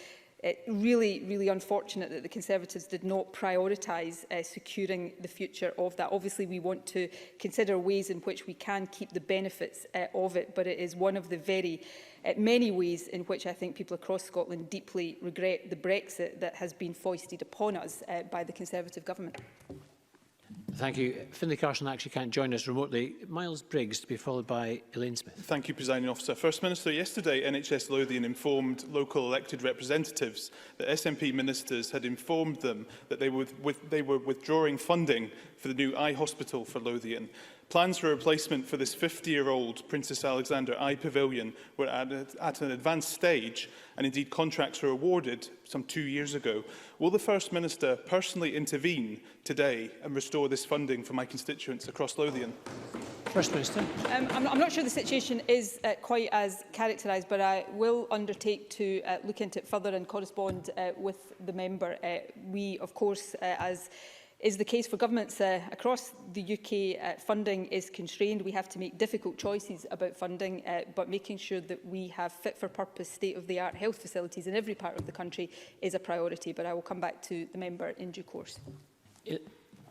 really unfortunate that the Conservatives did not prioritise securing the future of that. Obviously, we want to consider ways in which we can keep the benefits of it, but it is one of the very many ways in which I think people across Scotland deeply regret the Brexit that has been foisted upon us by the Conservative Government. Thank you. Finlay Carson actually can't join us remotely. Miles Briggs to be followed by Elaine Smith. Thank you, Presiding Officer. First Minister, yesterday NHS Lothian informed local elected representatives that SNP ministers had informed them that they were withdrawing funding for the new eye hospital for Lothian. Plans for a replacement for this 50-year-old Princess Alexander Eye Pavilion were at an advanced stage, and indeed contracts were awarded some 2 years ago. Will the First Minister personally intervene today and restore this funding for my constituents across Lothian? First Minister. I'm not sure the situation is quite as characterised, but I will undertake to look into it further and correspond with the member. We, of course, as is the case for governments across the UK, funding is constrained. We have to make difficult choices about funding, but making sure that we have fit-for-purpose, state-of-the-art health facilities in every part of the country is a priority. But I will come back to the member in due course.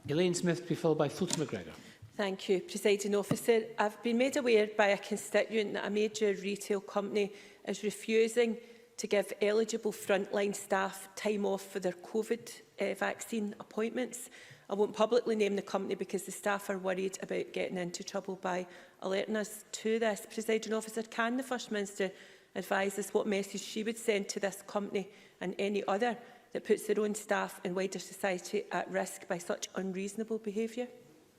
Elaine Smith to be followed by Fulton McGregor. Thank you, Presiding Officer. I've been made aware by a constituent that a major retail company is refusing to give eligible frontline staff time off for their COVID vaccine appointments. I won't publicly name the company because the staff are worried about getting into trouble by alerting us to this. Presiding Officer, can the First Minister advise us what message she would send to this company and any other that puts their own staff and wider society at risk by such unreasonable behaviour?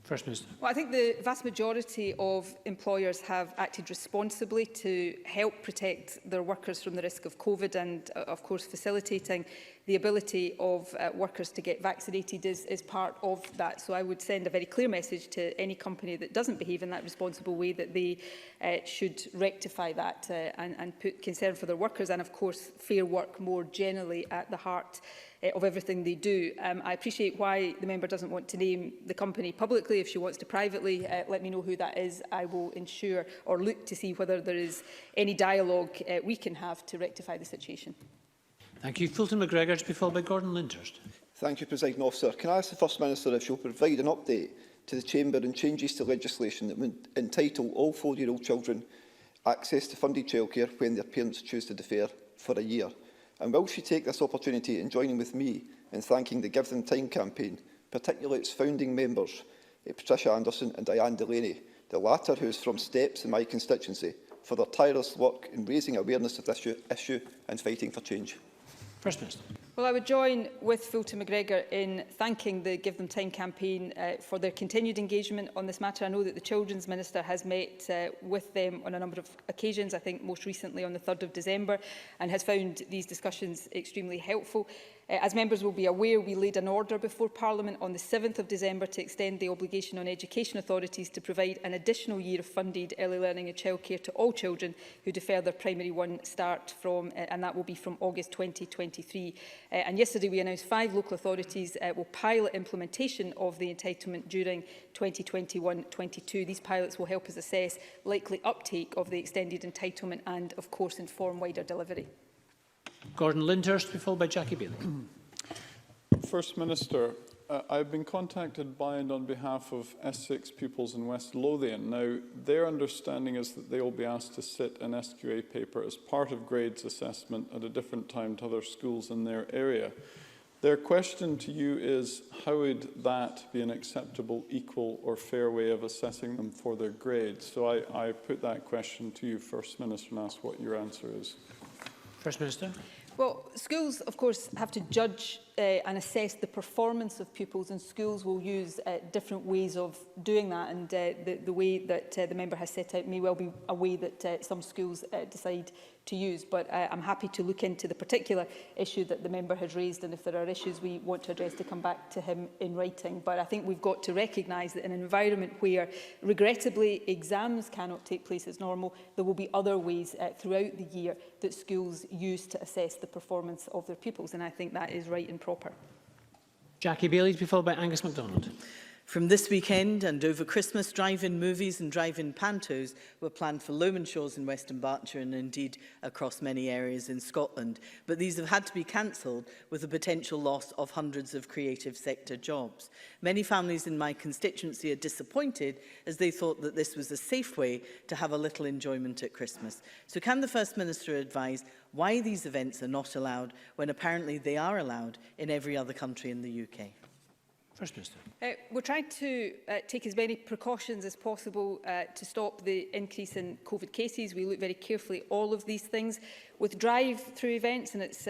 First Minister. Well, I think the vast majority of employers have acted responsibly to help protect their workers from the risk of COVID, and, of course, facilitating the ability of workers to get vaccinated is part of that. So I would send a very clear message to any company that doesn't behave in that responsible way that they should rectify that and put concern for their workers and, of course, fair work more generally at the heart of everything they do. I appreciate why the member doesn't want to name the company publicly. If she wants to privately let me know who that is, I will ensure or look to see whether there is any dialogue we can have to rectify the situation. Thank you. Fulton McGregor to be followed by Gordon Lyndhurst. Thank you, Presiding Officer. Can I ask the First Minister if she'll provide an update to the Chamber on changes to legislation that would entitle all 4-year-old children access to funded childcare when their parents choose to defer for a year? And will she take this opportunity in joining with me in thanking the Give Them Time campaign, particularly its founding members, Patricia Anderson and Diane Delaney, the latter who is from Steps in my constituency, for their tireless work in raising awareness of this issue and fighting for change? First Minister. Well, I would join with Fulton McGregor in thanking the Give Them Time campaign for their continued engagement on this matter. I know that the Children's Minister has met with them on a number of occasions, I think most recently on the 3rd of December, and has found these discussions extremely helpful. As members will be aware, we laid an order before Parliament on the 7th of December to extend the obligation on education authorities to provide an additional year of funded early learning and childcare to all children who defer their primary one start from, and that will be from August 2023. And yesterday we announced 5 local authorities will pilot implementation of the entitlement during 2021-22. These pilots will help us assess likely uptake of the extended entitlement and, of course, inform wider delivery. Gordon Lyndhurst, followed by Jackie Bailey. First Minister, I've been contacted by and on behalf of S6 pupils in West Lothian. Now, their understanding is that they will be asked to sit an SQA paper as part of grades assessment at a different time to other schools in their area. Their question to you is, how would that be an acceptable, equal or fair way of assessing them for their grades? So I put that question to you, First Minister, and ask what your answer is. First Minister. Well, schools, of course, have to judge and assess the performance of pupils, and schools will use different ways of doing that. And the way that the member has set out may well be a way that some schools decide to use. But I'm happy to look into the particular issue that the member has raised, and if there are issues we want to address, to come back to him in writing. But I think we've got to recognise that in an environment where, regrettably, exams cannot take place as normal, there will be other ways throughout the year that schools use to assess the performance of their pupils, and I think that is right and proper. Jackie Bailey to be followed by Angus MacDonald. From this weekend and over Christmas, drive-in movies and drive-in pantos were planned for Lomanshaws in Western Berkshire and indeed across many areas in Scotland. But these have had to be cancelled with the potential loss of hundreds of creative sector jobs. Many families in my constituency are disappointed as they thought that this was a safe way to have a little enjoyment at Christmas. So can the First Minister advise why these events are not allowed when apparently they are allowed in every other country in the UK? First Minister. We're trying to take as many precautions as possible to stop the increase in COVID cases. We look very carefully at all of these things. With drive-through events, and it's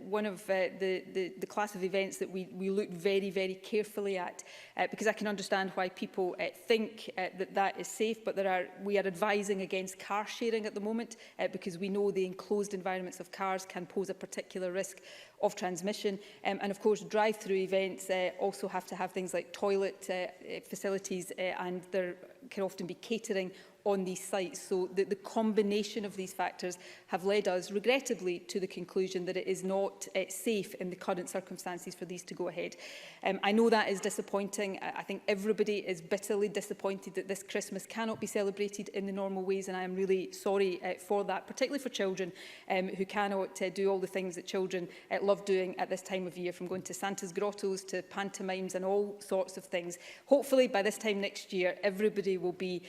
one of the class of events that we look very, very carefully at, because I can understand why people think that is safe, but we are advising against car sharing at the moment, because we know the enclosed environments of cars can pose a particular risk of transmission. And of course, drive-through events also have to have things like toilet facilities, and there can often be catering on these sites. So the combination of these factors have led us, regrettably, to the conclusion that it is not safe in the current circumstances for these to go ahead. I know that is disappointing. I think everybody is bitterly disappointed that this Christmas cannot be celebrated in the normal ways, and I am really sorry for that, particularly for children who cannot do all the things that children love doing at this time of year, from going to Santa's grottos to pantomimes and all sorts of things. Hopefully, by this time next year, everybody will be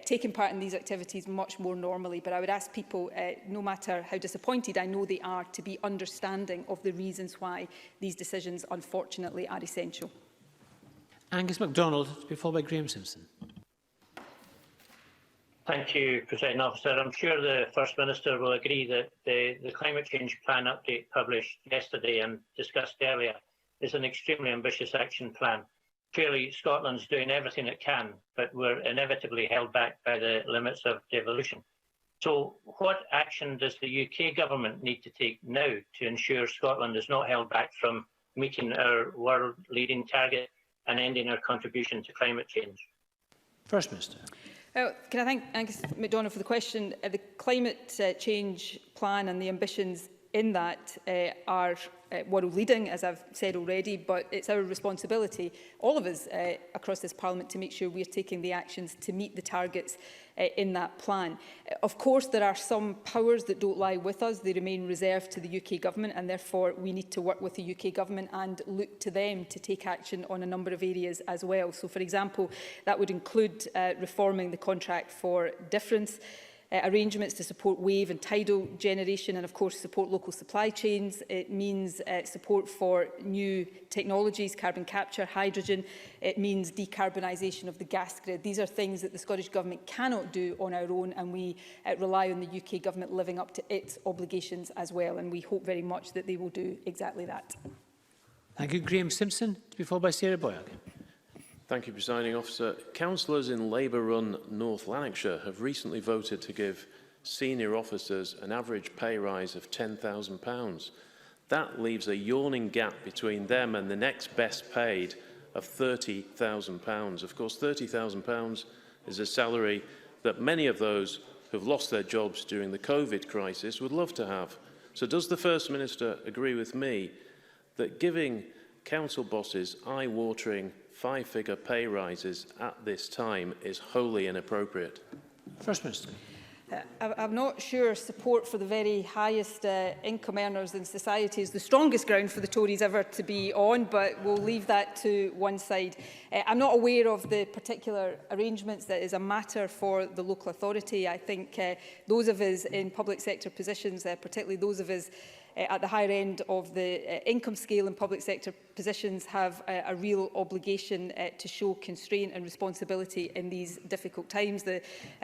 taking part in these activities much more normally. But I would ask people, no matter how disappointed I know they are, to be understanding of the reasons why these decisions, unfortunately, are essential. Angus MacDonald, to be followed by Graham Simpson. Thank you, President Officer. I'm sure the First Minister will agree that the climate change plan update published yesterday and discussed earlier is an extremely ambitious action plan. Clearly, Scotland's doing everything it can, but we're inevitably held back by the limits of devolution. So what action does the UK government need to take now to ensure Scotland is not held back from meeting our world-leading target and ending our contribution to climate change? First Minister. Can I thank Angus MacDonald for the question? The climate change plan and the ambitions in that are world-leading, as I've said already, but it's our responsibility, all of us across this Parliament, to make sure we are taking the actions to meet the targets in that plan. Of course, there are some powers that don't lie with us. They remain reserved to the UK Government, and therefore we need to work with the UK Government and look to them to take action on a number of areas as well. So, for example, that would include reforming the contract for difference, arrangements to support wave and tidal generation, and of course support local supply chains. It means support for new technologies, carbon capture, hydrogen. It means decarbonisation of the gas grid. These are things that the Scottish Government cannot do on our own, and we rely on the UK Government living up to its obligations as well, and we hope very much that they will do exactly that. Thank you. Graham Simpson, to be followed by Sarah Boyack. Thank you, Presiding Officer. Councillors in Labour-run North Lanarkshire have recently voted to give senior officers an average pay rise of £10,000. That leaves a yawning gap between them and the next best paid of £30,000. Of course, £30,000 is a salary that many of those who've lost their jobs during the COVID crisis would love to have. So does the First Minister agree with me that giving council bosses eye-watering five-figure pay rises at this time is wholly inappropriate? First Minister. I'm not sure support for the very highest income earners in society is the strongest ground for the Tories ever to be on, but we'll leave that to one side. I'm not aware of the particular arrangements. That is a matter for the local authority. I think those of us in public sector positions, particularly those of us at the higher end of the income scale in public sector positions, have a real obligation to show constraint and responsibility in these difficult times. The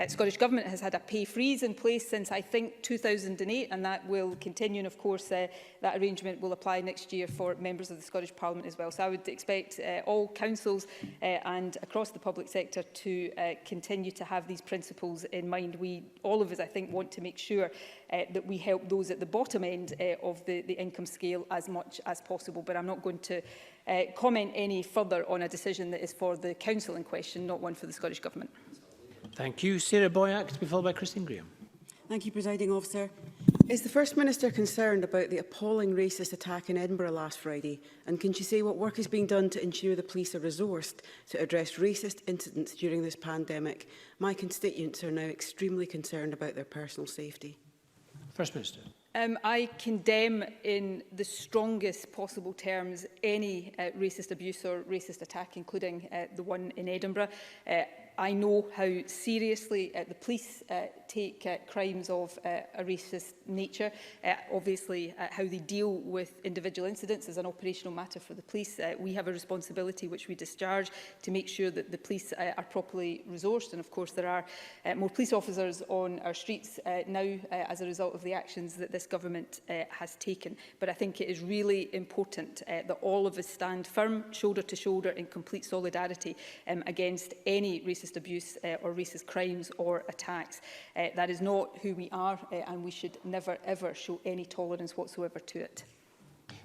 Scottish Government has had a pay freeze in place since, I think, 2008, and that will continue. And of course, that arrangement will apply next year for members of the Scottish Parliament as well. So I would expect all councils and across the public sector to continue to have these principles in mind. All of us, I think, want to make sure that we help those at the bottom end of the income scale as much as possible. But I'm not going to comment any further on a decision that is for the council in question, not one for the Scottish Government. Thank you. Sarah Boyack, to be followed by Christine Graham. Thank you, Presiding Officer. Is the First Minister concerned about the appalling racist attack in Edinburgh last Friday? And can she say what work is being done to ensure the police are resourced to address racist incidents during this pandemic? My constituents are now extremely concerned about their personal safety. First Minister. I condemn in the strongest possible terms any racist abuse or racist attack, including the one in Edinburgh. I know how seriously the police take crimes of a racist nature. Obviously, how they deal with individual incidents is an operational matter for the police. We have a responsibility which we discharge to make sure that the police are properly resourced. And of course, there are more police officers on our streets now as a result of the actions that this government has taken. But I think it is really important that all of us stand firm, shoulder to shoulder, in complete solidarity against any racist abuse or racist crimes or attacks. That is not who we are, and we should never ever show any tolerance whatsoever to it.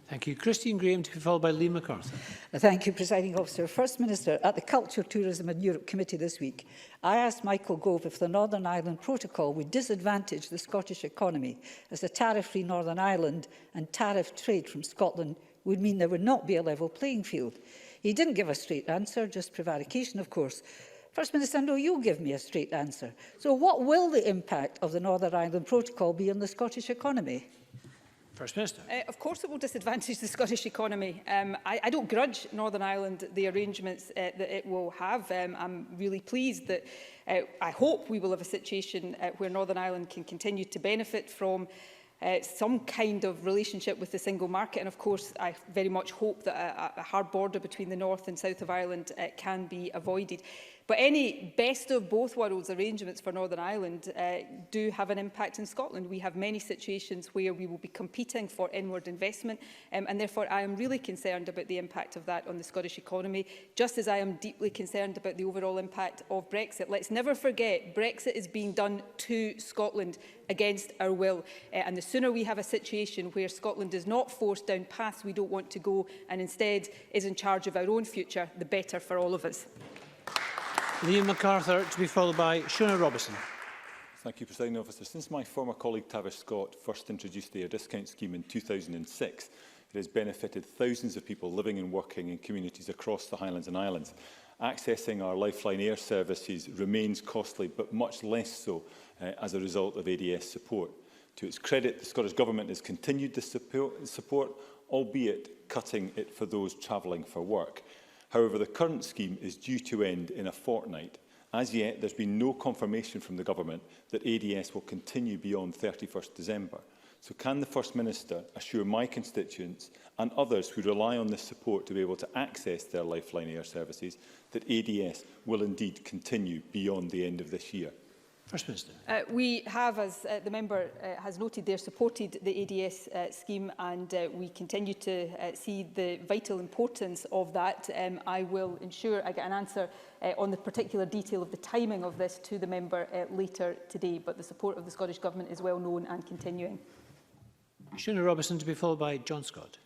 Thank you. Christine Graham, to be followed by Lee MacArthur. Thank you, Presiding Officer. First Minister, at the Culture, Tourism and Europe Committee this week, I asked Michael Gove if the Northern Ireland Protocol would disadvantage the Scottish economy, as a tariff-free Northern Ireland and tariff trade from Scotland would mean there would not be a level playing field. He didn't give a straight answer, just prevarication, of course. First Minister, I know you'll give me a straight answer. So what will the impact of the Northern Ireland Protocol be on the Scottish economy? First Minister. Of course it will disadvantage the Scottish economy. I don't grudge Northern Ireland the arrangements that it will have. I'm really pleased that I hope we will have a situation where Northern Ireland can continue to benefit from some kind of relationship with the single market. And of course, I very much hope that a hard border between the north and south of Ireland can be avoided. But any best of both worlds arrangements for Northern Ireland do have an impact in Scotland. We have many situations where we will be competing for inward investment, and therefore I am really concerned about the impact of that on the Scottish economy, just as I am deeply concerned about the overall impact of Brexit. Let's never forget, Brexit is being done to Scotland against our will, and the sooner we have a situation where Scotland is not forced down paths we don't want to go and instead is in charge of our own future, the better for all of us. Liam MacArthur, to be followed by Shona Robertson. Thank you, Presiding Officer. Since my former colleague Tavish Scott first introduced the Air Discount Scheme in 2006, it has benefited thousands of people living and working in communities across the Highlands and Islands. Accessing our Lifeline Air services remains costly, but much less so as a result of ADS support. To its credit, the Scottish Government has continued the support, albeit cutting it for those travelling for work. However, the current scheme is due to end in a fortnight. As yet, there has been no confirmation from the Government that ADS will continue beyond 31st December. So can the First Minister assure my constituents and others who rely on this support to be able to access their Lifeline Air services that ADS will indeed continue beyond the end of this year? First Minister. We have, as the member has noted there, supported the ADS scheme, and we continue to see the vital importance of that. I will ensure I get an answer on the particular detail of the timing of this to the member later today, but the support of the Scottish Government is well known and continuing. Shona Robertson, to be followed by John Scott.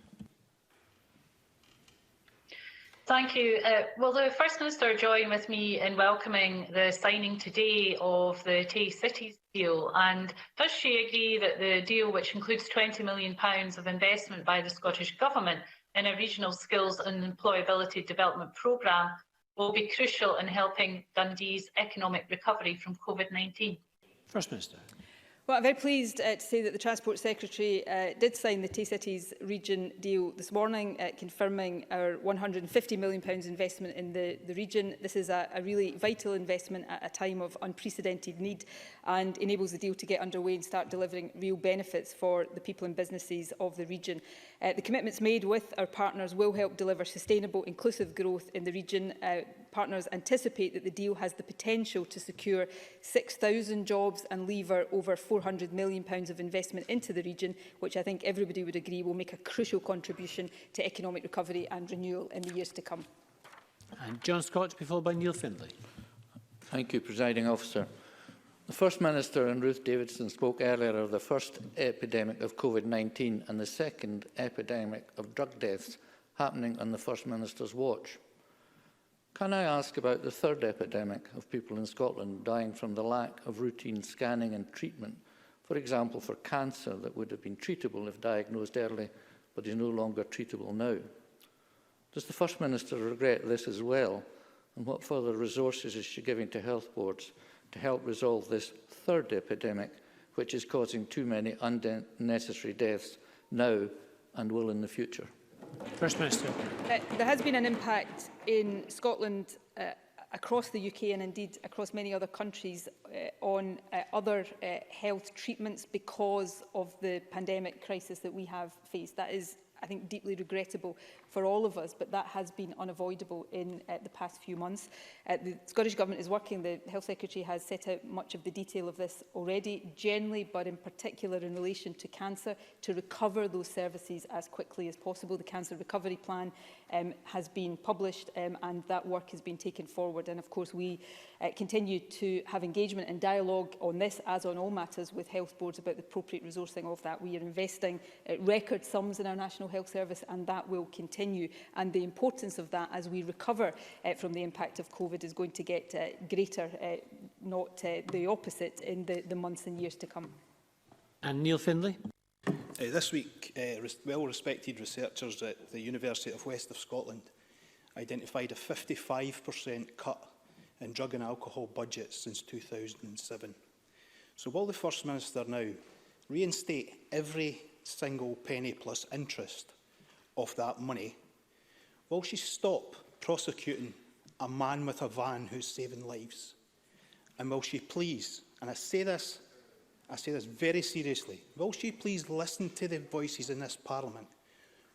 Thank you. Will the First Minister join with me in welcoming the signing today of the Tay Cities deal? And does she agree that the deal, which includes £20 million of investment by the Scottish Government in a regional skills and employability development programme, will be crucial in helping Dundee's economic recovery from COVID-19? First Minister. Well, I'm very pleased to say that the Transport Secretary did sign the Tay Cities region deal this morning, confirming our £150 million investment in the region. This is a really vital investment at a time of unprecedented need and enables the deal to get underway and start delivering real benefits for the people and businesses of the region. The commitments made with our partners will help deliver sustainable, inclusive growth in the region. Partners anticipate that the deal has the potential to secure 6,000 jobs and lever over £400 million of investment into the region, which I think everybody would agree will make a crucial contribution to economic recovery and renewal in the years to come. And John Scott, to be followed by Neil Findlay. Thank you, Presiding Officer. The First Minister and Ruth Davidson spoke earlier of the first epidemic of COVID-19 and the second epidemic of drug deaths happening on the First Minister's watch. Can I ask about the third epidemic of people in Scotland dying from the lack of routine scanning and treatment, for example for cancer that would have been treatable if diagnosed early but is no longer treatable now? Does the First Minister regret this as well, and what further resources is she giving to health boards to help resolve this third epidemic, which is causing too many unnecessary deaths now and will in the future? First Minister. There has been an impact in Scotland across the UK and indeed across many other countries on other health treatments because of the pandemic crisis that we have faced. That is, I think, deeply regrettable for all of us, but that has been unavoidable in the past few months. The Scottish Government is working, the Health Secretary has set out much of the detail of this already, generally, but in particular in relation to cancer, to recover those services as quickly as possible. The Cancer Recovery Plan has been published and that work has been taken forward. And of course, we continue to have engagement and dialogue on this, as on all matters, with health boards about the appropriate resourcing of that. We are investing record sums in our National Health Service, and that will continue. And the importance of that as we recover from the impact of COVID is going to get greater, not the opposite, in the months and years to come. And Neil Findlay. This week, well-respected researchers at the University of West of Scotland identified a 55% cut in drug and alcohol budgets since 2007. So will the First Minister now reinstate every single penny plus interest of that money? Will she stop prosecuting a man with a van who's saving lives? And will she please, and I say this very seriously, will she please listen to the voices in this Parliament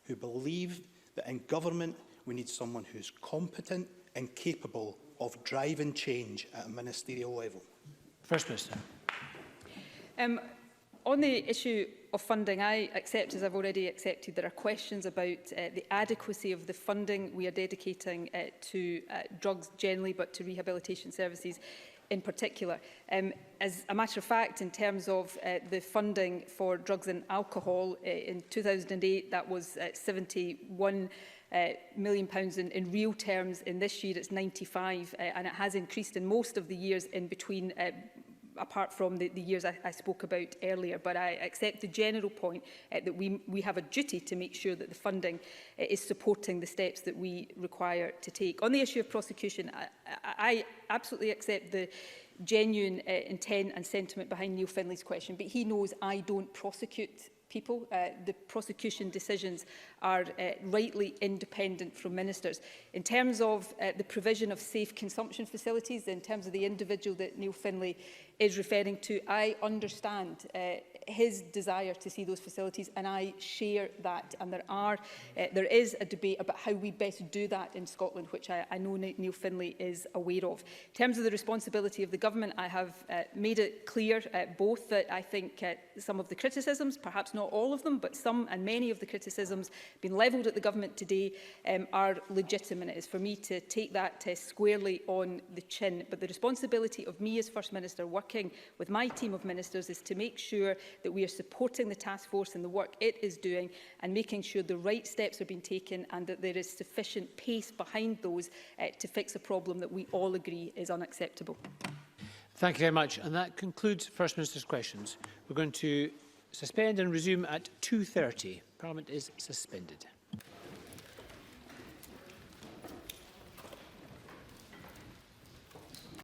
who believe that in government we need someone who's competent and capable of driving change at a ministerial level? First Minister. On the issue of funding, I accept, as I've already accepted, there are questions about the adequacy of the funding we are dedicating to drugs generally, but to rehabilitation services in particular. As a matter of fact, in terms of the funding for drugs and alcohol, in 2008 that was £71 million in real terms. In this year it's 95, and it has increased in most of the years in between, apart from the years I spoke about earlier. But I accept the general point that we have a duty to make sure that the funding is supporting the steps that we require to take. On the issue of prosecution, I absolutely accept the genuine intent and sentiment behind Neil Findlay's question, but he knows I don't prosecute people. The prosecution decisions are rightly independent from ministers. In terms of the provision of safe consumption facilities, in terms of the individual that Neil Findlay is referring to, I understand his desire to see those facilities, and I share that. And there is a debate about how we best do that in Scotland, which I know Neil Findlay is aware of. In terms of the responsibility of the government, I have made it clear both that I think some of the criticisms, perhaps not all of them, but some and many of the criticisms being levelled at the government today are legitimate. It is for me to take that squarely on the chin. But the responsibility of me as First Minister, working with my team of ministers, is to make sure that we are supporting the task force and the work it is doing, and making sure the right steps are being taken and that there is sufficient pace behind those to fix a problem that we all agree is unacceptable. Thank you very much. And that concludes First Minister's questions. We're going to suspend and resume at 2:30. Parliament is suspended.